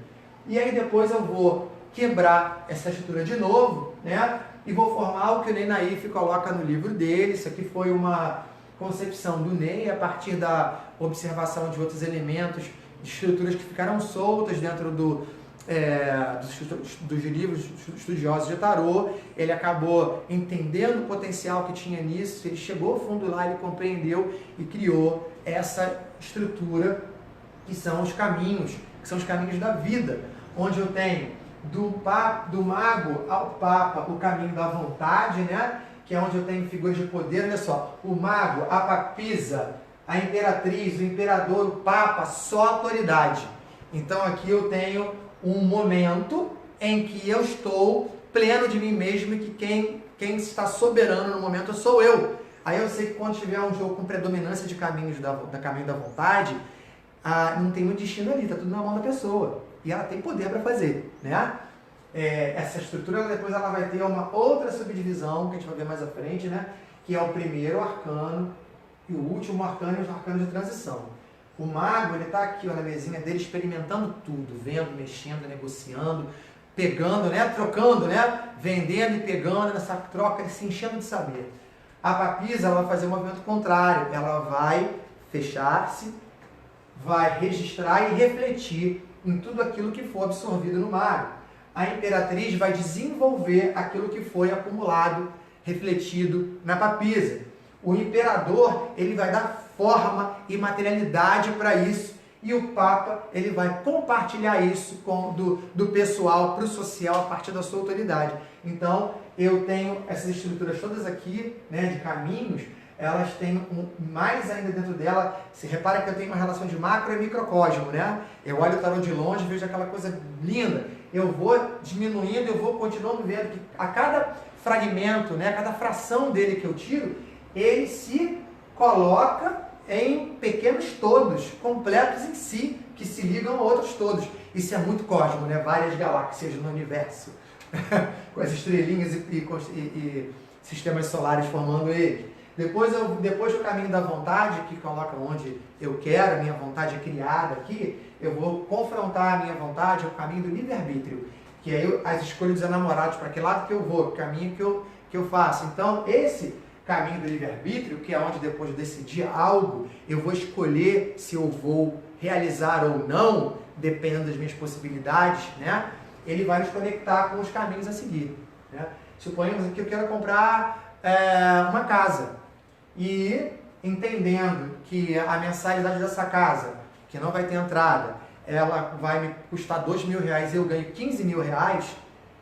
E aí depois eu vou quebrar essa estrutura de novo, né? E vou formar o que o Ney Naif coloca no livro dele. Isso aqui foi uma concepção do Ney a partir da observação de outros elementos, de estruturas que ficaram soltas dentro dos livros estudiosos de tarô. Ele acabou entendendo o potencial que tinha nisso, ele chegou ao fundo lá, ele compreendeu e criou essa estrutura que são os caminhos, que são os caminhos da vida, onde eu tenho do mago ao papa o caminho da vontade, né? Que é onde eu tenho figuras de poder. Olha só, o mago, a papisa, a imperatriz, o imperador, o papa, só autoridade. Então aqui eu tenho um momento em que eu estou pleno de mim mesmo e que quem está soberano no momento sou eu. Aí eu sei que quando tiver um jogo com predominância de caminho da vontade, não tem um destino ali, está tudo na mão da pessoa. E ela tem poder para fazer, né? Essa estrutura depois ela vai ter uma outra subdivisão, que a gente vai ver mais à frente, né? Que é o primeiro arcano e o último arcano e os arcanos de transição. O mago, ele está aqui ó, na mesinha dele experimentando tudo, vendo, mexendo, negociando, pegando, né? Trocando, né? Vendendo e pegando, nessa troca, ele se enchendo de saber. A papisa, ela vai fazer o movimento contrário, ela vai fechar-se, vai registrar e refletir em tudo aquilo que for absorvido no mago. A imperatriz vai desenvolver aquilo que foi acumulado, refletido na papisa. O imperador, ele vai dar forma e materialidade para isso. E o papa, ele vai compartilhar isso do pessoal para o social a partir da sua autoridade. Então, eu tenho essas estruturas todas aqui, né, de caminhos, elas têm mais ainda dentro dela. Se repara que eu tenho uma relação de macro e microcosmo, né? Eu olho o tarô de longe, vejo aquela coisa linda. Eu vou diminuindo, eu vou continuando vendo que a cada fragmento, né, a cada fração dele que eu tiro, ele se coloca em pequenos todos, completos em si, que se ligam a outros todos. Isso é muito cosmo, né? Várias galáxias no universo, com as estrelinhas e sistemas solares formando ele. Depois do caminho da vontade, que coloca onde eu quero, a minha vontade é criada aqui, eu vou confrontar a minha vontade ao caminho do livre-arbítrio, que aí as escolhas dos enamorados, para que lado que eu vou, que caminho que eu faço. Então, esse caminho do livre-arbítrio, que é onde depois de decidir algo, eu vou escolher se eu vou realizar ou não, dependendo das minhas possibilidades, né? Ele vai nos conectar com os caminhos a seguir, né? Suponhamos que eu quero comprar uma casa e entendendo que a mensalidade dessa casa, que não vai ter entrada, ela vai me custar R$2.000 e eu ganho R$15.000,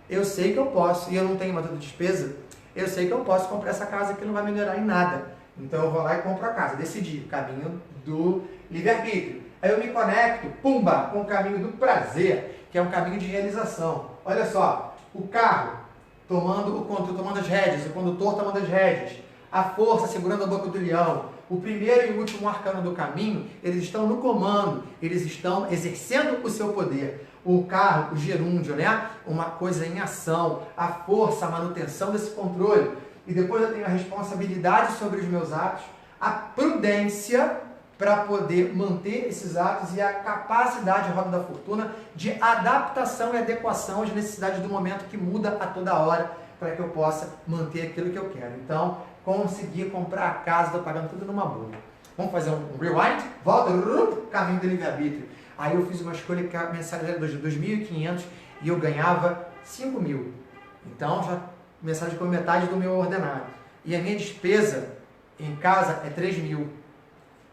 eu sei que eu posso, e eu não tenho uma outra despesa, eu sei que eu posso comprar essa casa que não vai melhorar em nada. Então eu vou lá e compro a casa, decidi, caminho do livre-arbítrio. Aí eu me conecto, pumba, com o caminho do prazer, que é um caminho de realização. Olha só, o carro tomando o controle, tomando as rédeas, o condutor tomando as rédeas, a força segurando a boca do leão, o primeiro e o último arcano do caminho, eles estão no comando, eles estão exercendo o seu poder. O carro, o gerúndio, né? Uma coisa em ação, a força, a manutenção desse controle. E depois eu tenho a responsabilidade sobre os meus atos, a prudência para poder manter esses atos e a capacidade, a roda da fortuna, de adaptação e adequação às necessidades do momento que muda a toda hora para que eu possa manter aquilo que eu quero. Então, conseguir comprar a casa, estou pagando tudo numa boa. Vamos fazer um rewind? Volta, caminho do livre-arbítrio. Aí eu fiz uma escolha que a mensalidade era de 2.500 e eu ganhava 5.000. Então, já mensalidade com metade do meu ordenado. E a minha despesa em casa é 3.000.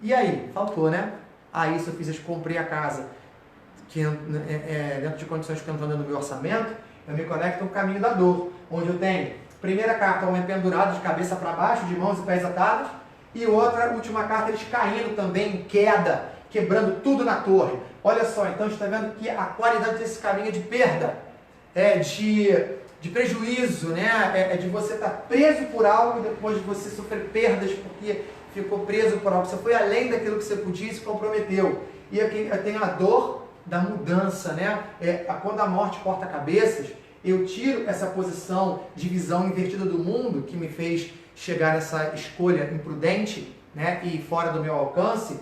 E aí? Faltou, né? Aí isso eu fiz, comprei a casa que dentro de condições que eu não estou dando no meu orçamento, eu me conecto no caminho da dor, onde eu tenho primeira carta, homem pendurado de cabeça para baixo, de mãos e pés atados, e outra, última carta, eles caindo também em queda, quebrando tudo na torre. Olha só, então a gente está vendo que a qualidade desse caminho é de perda, de prejuízo, né? É de você estar preso por algo e depois de você sofrer perdas porque ficou preso por algo. Você foi além daquilo que você podia e se comprometeu. E aqui eu tenho a dor da mudança, né? Quando a morte corta cabeças, eu tiro essa posição de visão invertida do mundo que me fez chegar nessa escolha imprudente, né? E fora do meu alcance,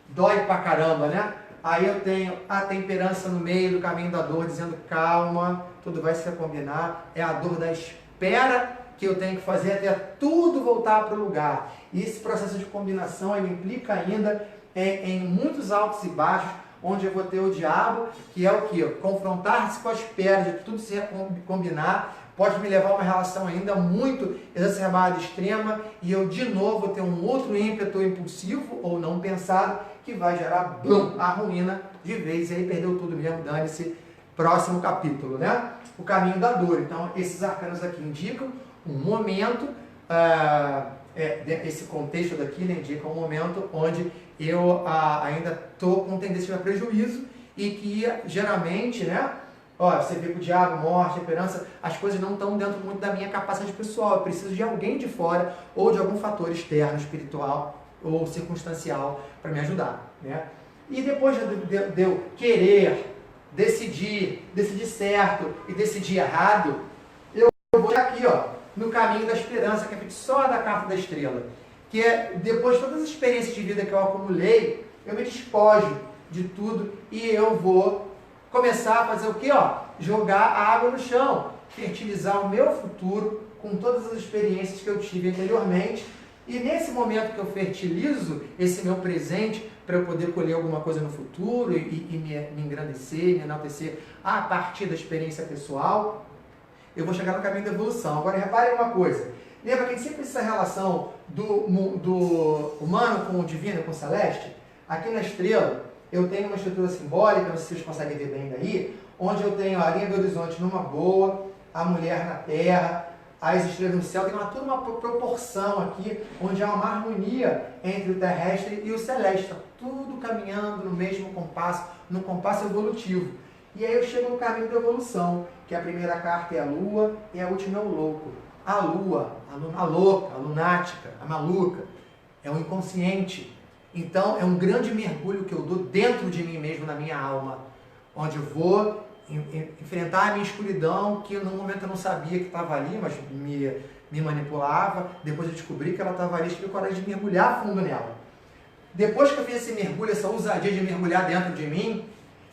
dói pra caramba, né? Aí eu tenho a temperança no meio do caminho da dor, dizendo calma, tudo vai se combinar. É a dor da espera que eu tenho que fazer até tudo voltar para o lugar. E esse processo de combinação ele implica ainda em muitos altos e baixos, onde eu vou ter o diabo, que é o quê? Confrontar-se com as perdas, de tudo se combinar, pode me levar a uma relação ainda muito exacerbada, extrema, e eu de novo ter um outro ímpeto impulsivo ou não pensado, que vai gerar a ruína de vez, e aí perdeu tudo mesmo, dane-se. Próximo capítulo, né? O caminho da dor. Então, esses arcanos aqui indicam um momento, esse contexto daqui, né, indica um momento onde eu ainda estou com tendência a prejuízo e que geralmente, né, você vê que o diabo, morte, esperança, as coisas não estão dentro muito da minha capacidade pessoal. Eu preciso de alguém de fora ou de algum fator externo, espiritual ou circunstancial para me ajudar, né? E depois de eu querer decidir certo e decidir errado, eu vou aqui, no caminho da esperança, que é só da carta da estrela, que é depois de todas as experiências de vida que eu acumulei, eu me despojo de tudo e eu vou começar a fazer o quê? Jogar a água no chão, fertilizar o meu futuro com todas as experiências que eu tive anteriormente. E nesse momento que eu fertilizo esse meu presente para eu poder colher alguma coisa no futuro e me engrandecer, me enaltecer a partir da experiência pessoal, eu vou chegar no caminho da evolução. Agora reparem uma coisa, lembra que a gente sempre fez essa relação do humano com o divino, com o celeste? Aqui na estrela eu tenho uma estrutura simbólica, não sei se vocês conseguem ver bem daí, onde eu tenho a linha do horizonte numa boa, a mulher na terra, as estrelas no céu, tem toda uma proporção aqui, onde há uma harmonia entre o terrestre e o celeste, tá tudo caminhando no mesmo compasso, no compasso evolutivo. E aí eu chego no caminho da evolução, que a primeira carta é a lua e a última é o louco. A lua, a louca, a lunática, a maluca, é o inconsciente. Então é um grande mergulho que eu dou dentro de mim mesmo, na minha alma, onde eu vou enfrentar a minha escuridão, que no momento eu não sabia que estava ali, mas me manipulava. Depois eu descobri que ela estava ali, tive coragem de mergulhar fundo nela. Depois que eu fiz esse mergulho, essa ousadia de mergulhar dentro de mim,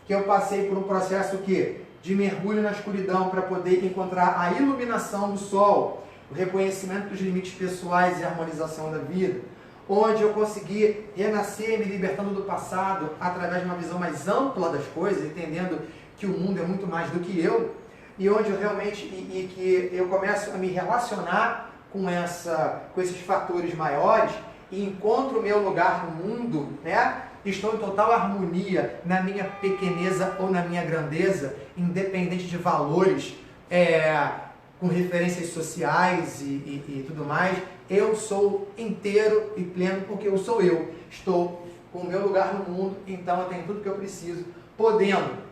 que eu passei por um processo de mergulho na escuridão para poder encontrar a iluminação do sol, o reconhecimento dos limites pessoais e a harmonização da vida, onde eu consegui renascer me libertando do passado através de uma visão mais ampla das coisas, entendendo que o mundo é muito mais do que eu, e onde eu realmente, e que eu começo a me relacionar com esses fatores maiores e encontro o meu lugar no mundo, né? Estou em total harmonia na minha pequeneza ou na minha grandeza, independente de valores, com referências sociais e tudo mais. Eu sou inteiro e pleno porque eu sou eu. Estou com o meu lugar no mundo, então eu tenho tudo que eu preciso, podendo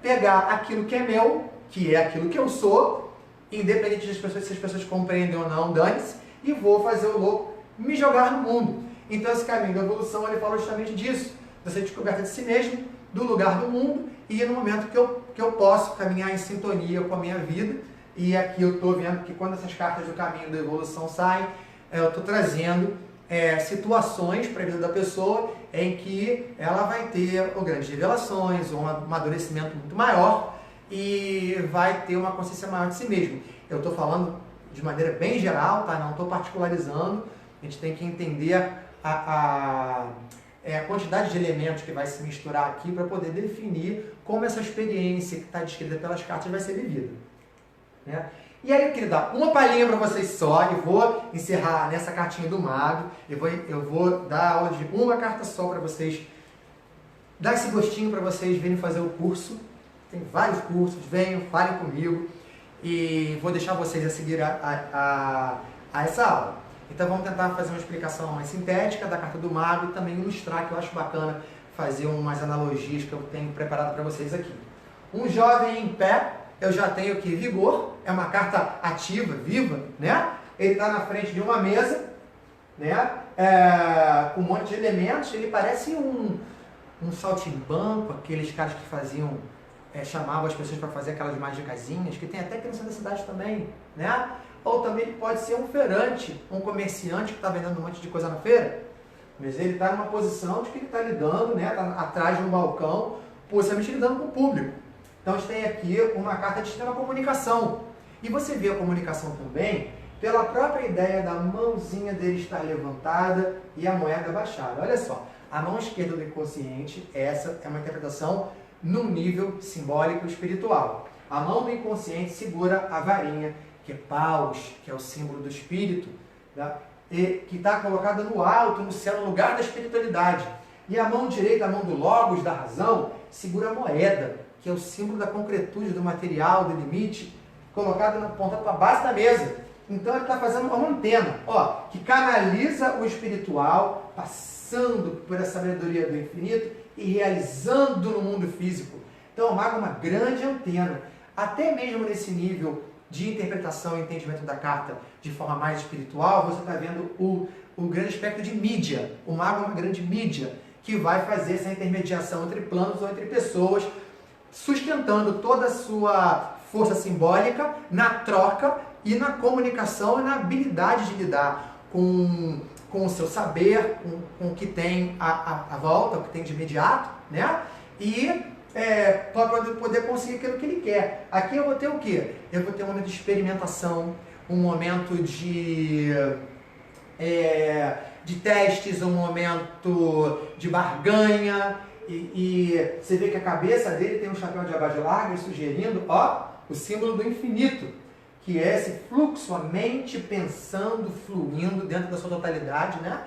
pegar aquilo que é meu, que é aquilo que eu sou, independente das pessoas, se as pessoas compreendem ou não, dane-se, e vou fazer o louco, me jogar no mundo. Então esse caminho da evolução, ele fala justamente disso, dessa descoberta de si mesmo, do lugar do mundo, e no momento que eu posso caminhar em sintonia com a minha vida. E aqui eu estou vendo que quando essas cartas do caminho da evolução saem, eu estou trazendo situações para a vida da pessoa em que ela vai ter grandes revelações, um amadurecimento muito maior e vai ter uma consciência maior de si mesmo. Eu estou falando de maneira bem geral, tá? Não estou particularizando. A gente tem que entender a quantidade de elementos que vai se misturar aqui para poder definir como essa experiência que está descrita pelas cartas vai ser vivida, né? E aí eu queria dar uma palhinha para vocês só, e vou encerrar nessa cartinha do mago. Eu vou dar aula de uma carta só para vocês, dar esse gostinho para vocês virem fazer o curso. Tem vários cursos, venham, falem comigo, e vou deixar vocês a seguir a essa aula. Então vamos tentar fazer uma explicação mais sintética da carta do mago e também ilustrar, que eu acho bacana fazer umas analogias que eu tenho preparado para vocês aqui. Um jovem em pé, eu já tenho aqui vigor, é uma carta ativa, viva, né? Ele está na frente de uma mesa, né? Com um monte de elementos, ele parece um saltimbanco, aqueles caras que faziam, chamavam as pessoas para fazer aquelas magicazinhas, que tem até criança da cidade também, né? Ou também ele pode ser um feirante, um comerciante que está vendendo um monte de coisa na feira, mas ele está numa posição de que ele está lidando, né? Está atrás de um balcão, possivelmente lidando com o público. Então a gente tem aqui uma carta de extrema comunicação. E você vê a comunicação também pela própria ideia da mãozinha dele estar levantada e a moeda baixada. Olha só, a mão esquerda do inconsciente, essa é uma interpretação num nível simbólico espiritual. A mão do inconsciente segura a varinha, que é paus, que é o símbolo do espírito, tá? E que está colocada no alto, no céu, no lugar da espiritualidade. E a mão direita, a mão do logos, da razão, segura a moeda, que é o símbolo da concretude, do material, do limite, colocado apontado para a base da mesa. Então ele está fazendo uma antena, que canaliza o espiritual, passando por essa sabedoria do infinito e realizando no mundo físico. Então o mago é uma grande antena. Até mesmo nesse nível de interpretação e entendimento da carta de forma mais espiritual, você está vendo o grande aspecto de mídia. O mago é uma grande mídia que vai fazer essa intermediação entre planos ou entre pessoas, sustentando toda a sua força simbólica na troca e na comunicação e na habilidade de lidar com o seu saber, com o que tem à volta, o que tem de imediato, né? E para poder conseguir aquilo que ele quer. Aqui eu vou ter o quê? Eu vou ter um momento de experimentação, um momento de testes, um momento de barganha, e você vê que a cabeça dele tem um chapéu de aba de larga, sugerindo o símbolo do infinito, que é esse fluxo, a mente pensando, fluindo dentro da sua totalidade, né?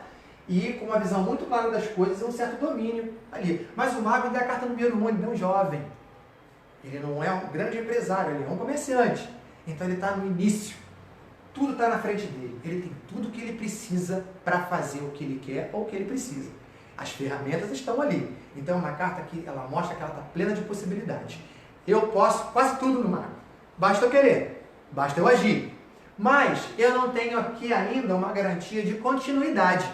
E com uma visão muito clara das coisas e um certo domínio ali. Mas o mago ainda é a carta número 1, ele não é um jovem. Ele não é um grande empresário, ele é um comerciante. Então ele está no início. Tudo está na frente dele. Ele tem tudo que ele precisa para fazer o que ele quer ou o que ele precisa. As ferramentas estão ali. Então é uma carta que ela mostra que ela está plena de possibilidades. Eu posso quase tudo no mago. Basta eu querer. Basta eu agir. Mas eu não tenho aqui ainda uma garantia de continuidade.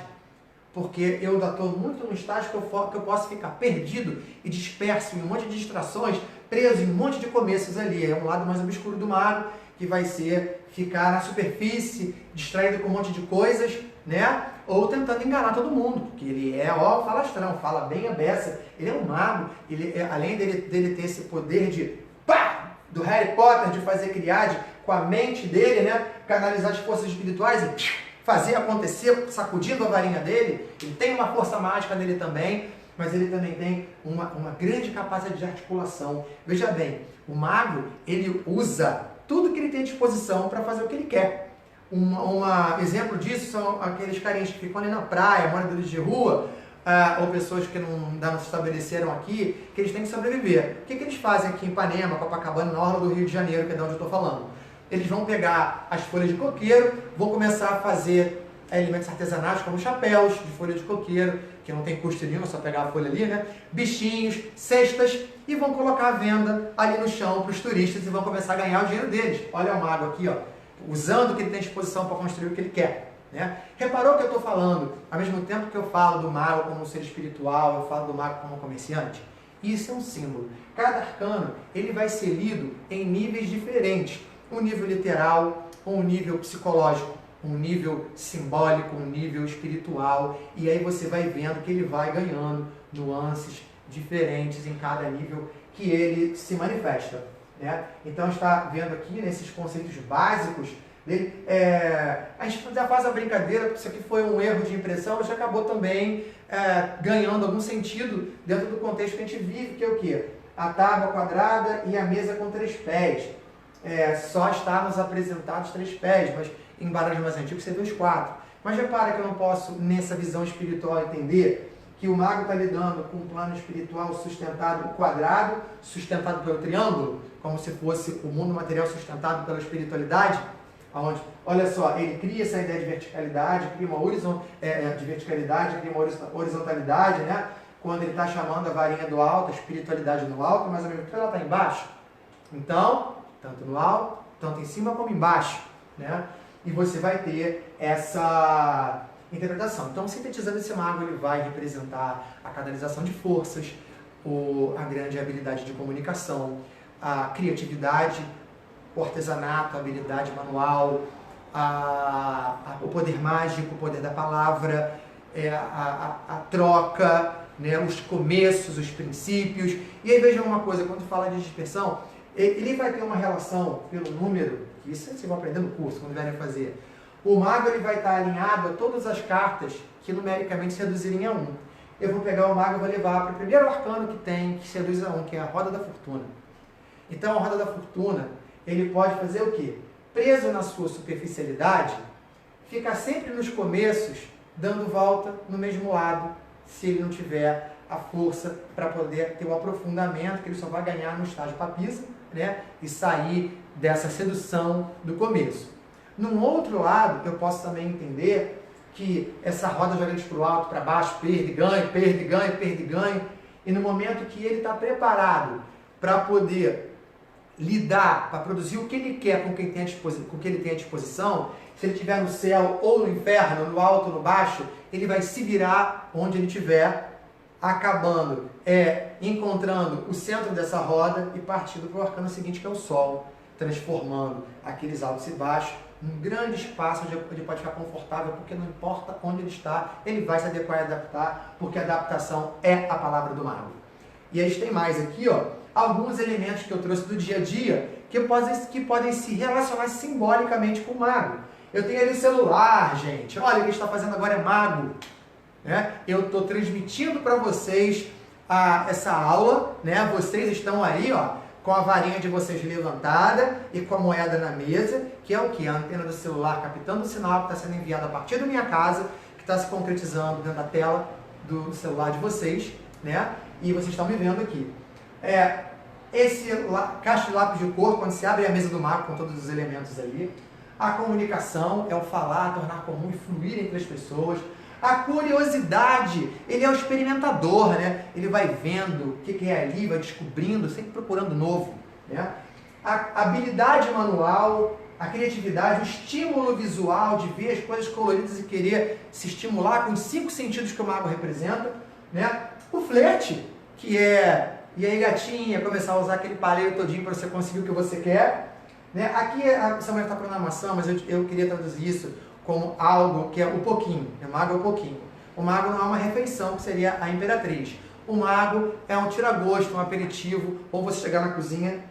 Porque eu ainda estou muito no estágio que eu posso ficar perdido e disperso em um monte de distrações, preso em um monte de começos ali. É um lado mais obscuro do mago, que vai ser ficar na superfície, distraído com um monte de coisas, né? Ou tentando enganar todo mundo, porque ele é, falastrão, fala bem a beça. Ele é um mago, além dele ter esse poder de pá, do Harry Potter, de fazer criar com a mente dele, né? Canalizar as forças espirituais e fazer acontecer, sacudindo a varinha dele. Ele tem uma força mágica nele também, mas ele também tem uma grande capacidade de articulação. Veja bem, o mago, ele usa tudo que ele tem à disposição para fazer o que ele quer. Um exemplo disso são aqueles carinhas que ficam ali na praia, moradores de rua, ou pessoas que não se estabeleceram aqui, que eles têm que sobreviver. O que eles fazem aqui em Ipanema, Copacabana, na orla do Rio de Janeiro, que é de onde eu estou falando? Eles vão pegar as folhas de coqueiro, vão começar a fazer elementos artesanais, como chapéus de folha de coqueiro, que não tem custo nenhum, é só pegar a folha ali, né? Bichinhos, cestas, e vão colocar a venda ali no chão para os turistas e vão começar a ganhar o dinheiro deles. Olha o mago aqui, ó, usando o que ele tem à disposição para construir o que ele quer. Né? Reparou que eu estou falando, ao mesmo tempo que eu falo do mago como um ser espiritual, eu falo do mago como um comerciante? Isso é um símbolo. Cada arcano ele vai ser lido em níveis diferentes. Um nível literal, um nível psicológico, um nível simbólico, um nível espiritual. E aí você vai vendo que ele vai ganhando nuances diferentes em cada nível que ele se manifesta. Né? Então está vendo aqui nesses conceitos básicos dele, a gente já faz a brincadeira, porque isso aqui foi um erro de impressão, mas já acabou também ganhando algum sentido dentro do contexto que a gente vive, que é o quê? A tábua quadrada e a mesa com 3 pés. Só está nos apresentados 3 pés, mas em baralhos mais antigos você vê os 4. Mas repara que eu não posso, nessa visão espiritual, entender que o mago está lidando com um plano espiritual sustentado quadrado, sustentado pelo triângulo, como se fosse o mundo material sustentado pela espiritualidade, onde, olha só, ele cria essa ideia de verticalidade, cria uma horizontalidade, né? Quando ele está chamando a varinha do alto, a espiritualidade no alto, mas ao mesmo tempo ela está embaixo. Então, tanto no alto, tanto em cima como embaixo, né? E você vai ter essa interpretação. Então, sintetizando, esse mago ele vai representar a canalização de forças, a grande habilidade de comunicação, a criatividade, o artesanato, a habilidade manual, o poder mágico, o poder da palavra, a troca, né, os começos, os princípios. E aí vejam uma coisa, quando fala de dispersão, ele vai ter uma relação pelo número, que isso vocês vão aprender no curso, quando vierem fazer. O mago ele vai estar alinhado a todas as cartas que numericamente se reduzirem a 1. Eu vou pegar o mago e vou levar para o primeiro arcano que se reduz a 1, que é a roda da fortuna. Então a roda da fortuna, ele pode fazer o quê? Preso na sua superficialidade, ficar sempre nos começos, dando volta no mesmo lado, se ele não tiver a força para poder ter o aprofundamento, que ele só vai ganhar no estágio papisa, né? E sair dessa sedução do começo. Num outro lado, eu posso também entender que essa roda joga eles para o alto, para baixo, perde, ganha, perde, ganha, perde, ganha. E no momento que ele está preparado para poder lidar, para produzir o que ele quer com o que ele tem à disposição, se ele estiver no céu ou no inferno, no alto ou no baixo, ele vai se virar onde ele estiver, acabando, encontrando o centro dessa roda e partindo para o arcano seguinte, que é o Sol, transformando aqueles altos e baixos num grande espaço onde ele pode ficar confortável, porque não importa onde ele está, ele vai se adequar e adaptar, porque a adaptação é a palavra do mago. E a gente tem mais aqui, ó, alguns elementos que eu trouxe do dia a dia que podem se relacionar simbolicamente com o mago. Eu tenho ali o celular, gente. Olha, o que a gente está fazendo agora é mago. Né? Eu estou transmitindo para vocês essa aula. Né? Vocês estão aí, ó, com a varinha de vocês levantada e com a moeda na mesa, que é o que? A antena do celular captando o sinal que está sendo enviado a partir da minha casa, que está se concretizando dentro da tela do celular de vocês. Né? E vocês estão me vendo aqui. Esse caixa de lápis de cor, quando se abre a mesa do mago com todos os elementos ali, A comunicação é o falar, tornar comum e fluir entre as pessoas. A curiosidade, ele é o experimentador, né? Ele vai vendo o que é ali, vai descobrindo, sempre procurando novo, né? A habilidade manual, a criatividade, o estímulo visual de ver as coisas coloridas e querer se estimular com os 5 sentidos que o mago representa, né? O flerte, que é, e aí gatinha, começar a usar aquele palheiro todinho para você conseguir o que você quer, né? Aqui essa mulher está com maçã, mas eu queria traduzir isso como algo que é o pouquinho. O mago é o pouquinho. O mago não é uma refeição, que seria a imperatriz. O mago é um tira-gosto, um aperitivo, ou você chegar na cozinha,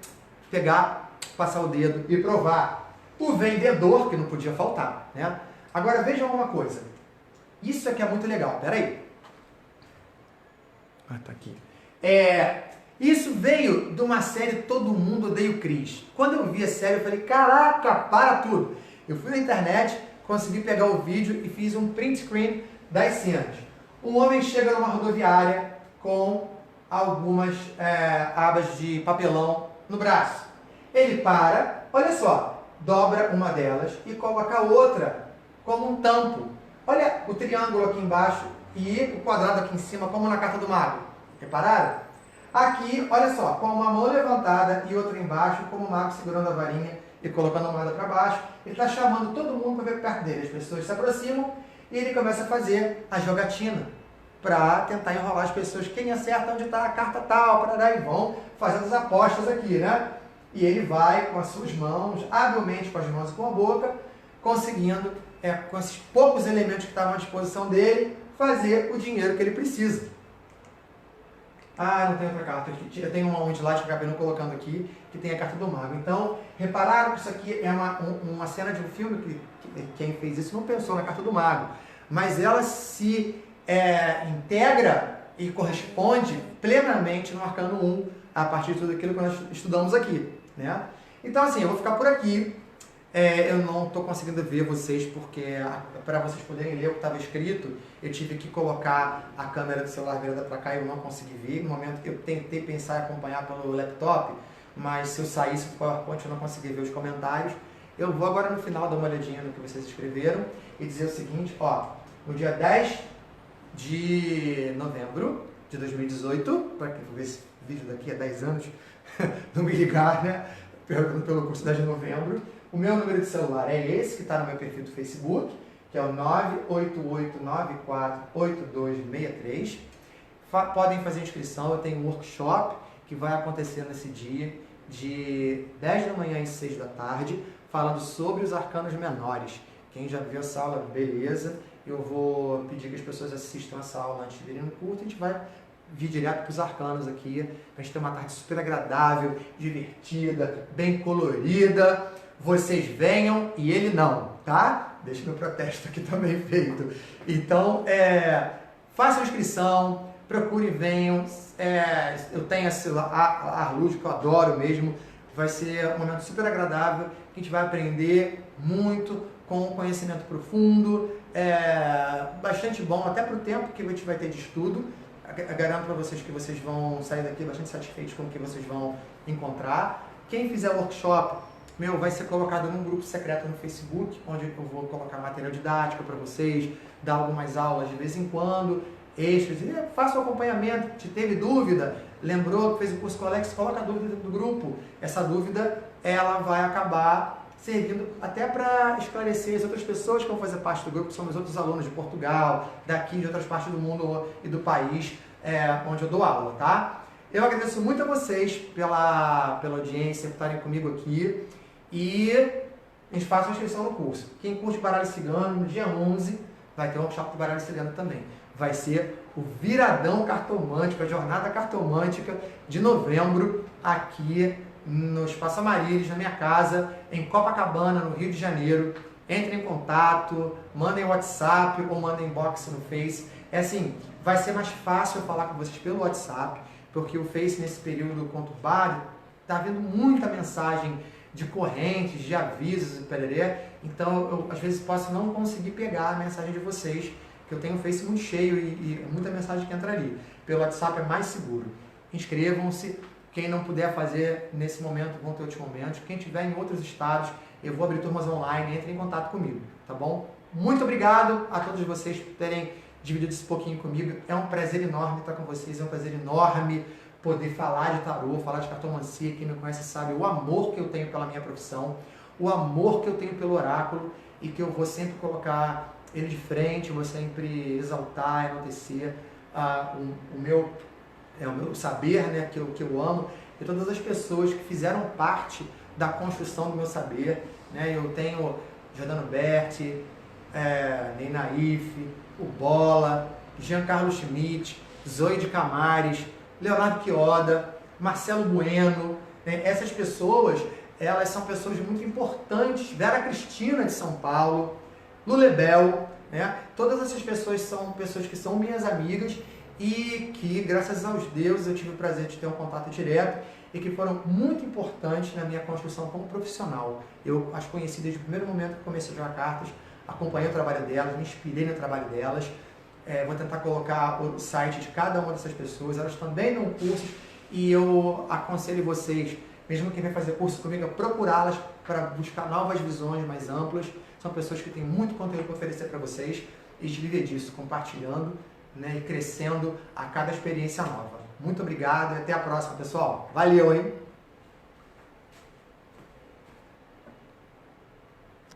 pegar, passar o dedo e provar. O vendedor, que não podia faltar, né? Agora vejam uma coisa. Isso aqui é muito legal. Peraí. Tá aqui. Isso veio de uma série Todo Mundo Odeia o Chris. Quando eu vi a série, eu falei, caraca, para tudo. Eu fui na internet, consegui pegar o vídeo e fiz um print screen das cenas. Um homem chega numa rodoviária com algumas abas de papelão no braço. Ele para, olha só, dobra uma delas e coloca a outra como um tampo. Olha o triângulo aqui embaixo e o quadrado aqui em cima, como na carta do mago. Repararam? Aqui, olha só, com uma mão levantada e outra embaixo, como o mago segurando a varinha e colocando a moeda para baixo, ele está chamando todo mundo para ver perto dele. As pessoas se aproximam e ele começa a fazer a jogatina para tentar enrolar as pessoas. Quem acerta onde está a carta tal, para dar e vão fazendo as apostas aqui, né? E ele vai com as suas mãos, habilmente com as mãos e com a boca, conseguindo, com esses poucos elementos que estavam à disposição dele, fazer o dinheiro que ele precisa. Ah, não tem outra carta. Eu tenho um slide que eu acabei não colocando aqui, que tem a carta do mago. Então, repararam que isso aqui é uma cena de um filme que quem fez isso não pensou na carta do mago. Mas ela se integra e corresponde plenamente no Arcano 1, a partir de tudo aquilo que nós estudamos aqui, né? Então, assim, eu vou ficar por aqui. Eu não estou conseguindo ver vocês, porque para vocês poderem ler o que estava escrito, eu tive que colocar a câmera do celular virada para cá e eu não consegui ver. No momento eu tentei pensar e acompanhar pelo laptop, mas se eu saísse do PowerPoint eu não consegui ver os comentários. Eu vou agora no final dar uma olhadinha no que vocês escreveram e dizer o seguinte, ó, no dia 10 de novembro de 2018, para quem for ver esse vídeo daqui a 10 anos, não me ligar, né, perguntando pelo curso 10 de novembro, o meu número de celular é esse, que está no meu perfil do Facebook, que é o 988948263. Podem fazer inscrição, eu tenho um workshop que vai acontecer nesse dia, de 10 da manhã às 6 da tarde, falando sobre os arcanos menores. Quem já viu essa aula, beleza. Eu vou pedir que as pessoas assistam essa aula antes de virem no curso, a gente vai vir direto para os arcanos aqui, para a gente ter uma tarde super agradável, divertida, bem colorida. Vocês venham e ele não, tá? Deixa meu protesto aqui também feito. Então, façam inscrição, procurem e venham. Eu tenho esse ar lúdico que eu adoro mesmo. Vai ser um momento super agradável, que a gente vai aprender muito, com conhecimento profundo, bastante bom, até para o tempo que a gente vai ter de estudo. Eu garanto para vocês que vocês vão sair daqui bastante satisfeitos com o que vocês vão encontrar. Quem fizer workshop, vai ser colocado num grupo secreto no Facebook, onde eu vou colocar material didático para vocês, dar algumas aulas de vez em quando, extras, e faça o acompanhamento. Se teve dúvida, lembrou que fez o curso com o Alex, coloca a dúvida dentro do grupo. Essa dúvida, ela vai acabar servindo até para esclarecer as outras pessoas que vão fazer parte do grupo, que são os outros alunos de Portugal, daqui, de outras partes do mundo e do país, onde eu dou aula, tá? Eu agradeço muito a vocês pela audiência, por estarem comigo aqui. E a gente faz a inscrição no curso. Quem curte baralho cigano, no dia 11, vai ter um workshop de baralho cigano também. Vai ser o Viradão Cartomântico, a Jornada Cartomântica de novembro, aqui no Espaço Amarílis, na minha casa, em Copacabana, no Rio de Janeiro. Entrem em contato, mandem WhatsApp ou mandem inbox no Face. Vai ser mais fácil eu falar com vocês pelo WhatsApp, porque o Face, nesse período conturbado, está havendo muita mensagem de correntes, de avisos e pererê, então eu às vezes posso não conseguir pegar a mensagem de vocês, que eu tenho o Face muito cheio e muita mensagem que entra ali. Pelo WhatsApp é mais seguro. Inscrevam-se, quem não puder fazer nesse momento, vão ter outros momentos. Quem estiver em outros estados, eu vou abrir turmas online, entre em contato comigo, tá bom? Muito obrigado a todos vocês por terem dividido esse pouquinho comigo. É um prazer enorme estar com vocês, é um prazer enorme poder falar de tarô, falar de cartomancia. Quem me conhece sabe o amor que eu tenho pela minha profissão, o amor que eu tenho pelo oráculo e que eu vou sempre colocar ele de frente, vou sempre exaltar, enaltecer o meu saber, né, que eu amo, e todas as pessoas que fizeram parte da construção do meu saber, né? Eu tenho Jordano Berti, Ney Naif, o Bola, Giancarlo Schmidt, Zoe de Camares, Leonardo Quioda, Marcelo Bueno, né? Essas pessoas, elas são pessoas muito importantes, Vera Cristina de São Paulo, Lulebel, né? Todas essas pessoas são pessoas que são minhas amigas e que, graças aos deuses, eu tive o prazer de ter um contato direto e que foram muito importantes na minha construção como profissional. Eu as conheci desde o primeiro momento que comecei a jogar cartas, acompanhei o trabalho delas, me inspirei no trabalho delas. Vou tentar colocar o site de cada uma dessas pessoas, elas também dão cursos e eu aconselho vocês, mesmo quem vai fazer curso comigo, a procurá-las para buscar novas visões mais amplas. São pessoas que têm muito conteúdo para oferecer para vocês e a gente vive disso, compartilhando, né, e crescendo a cada experiência nova. Muito obrigado e até a próxima, pessoal. Valeu, hein?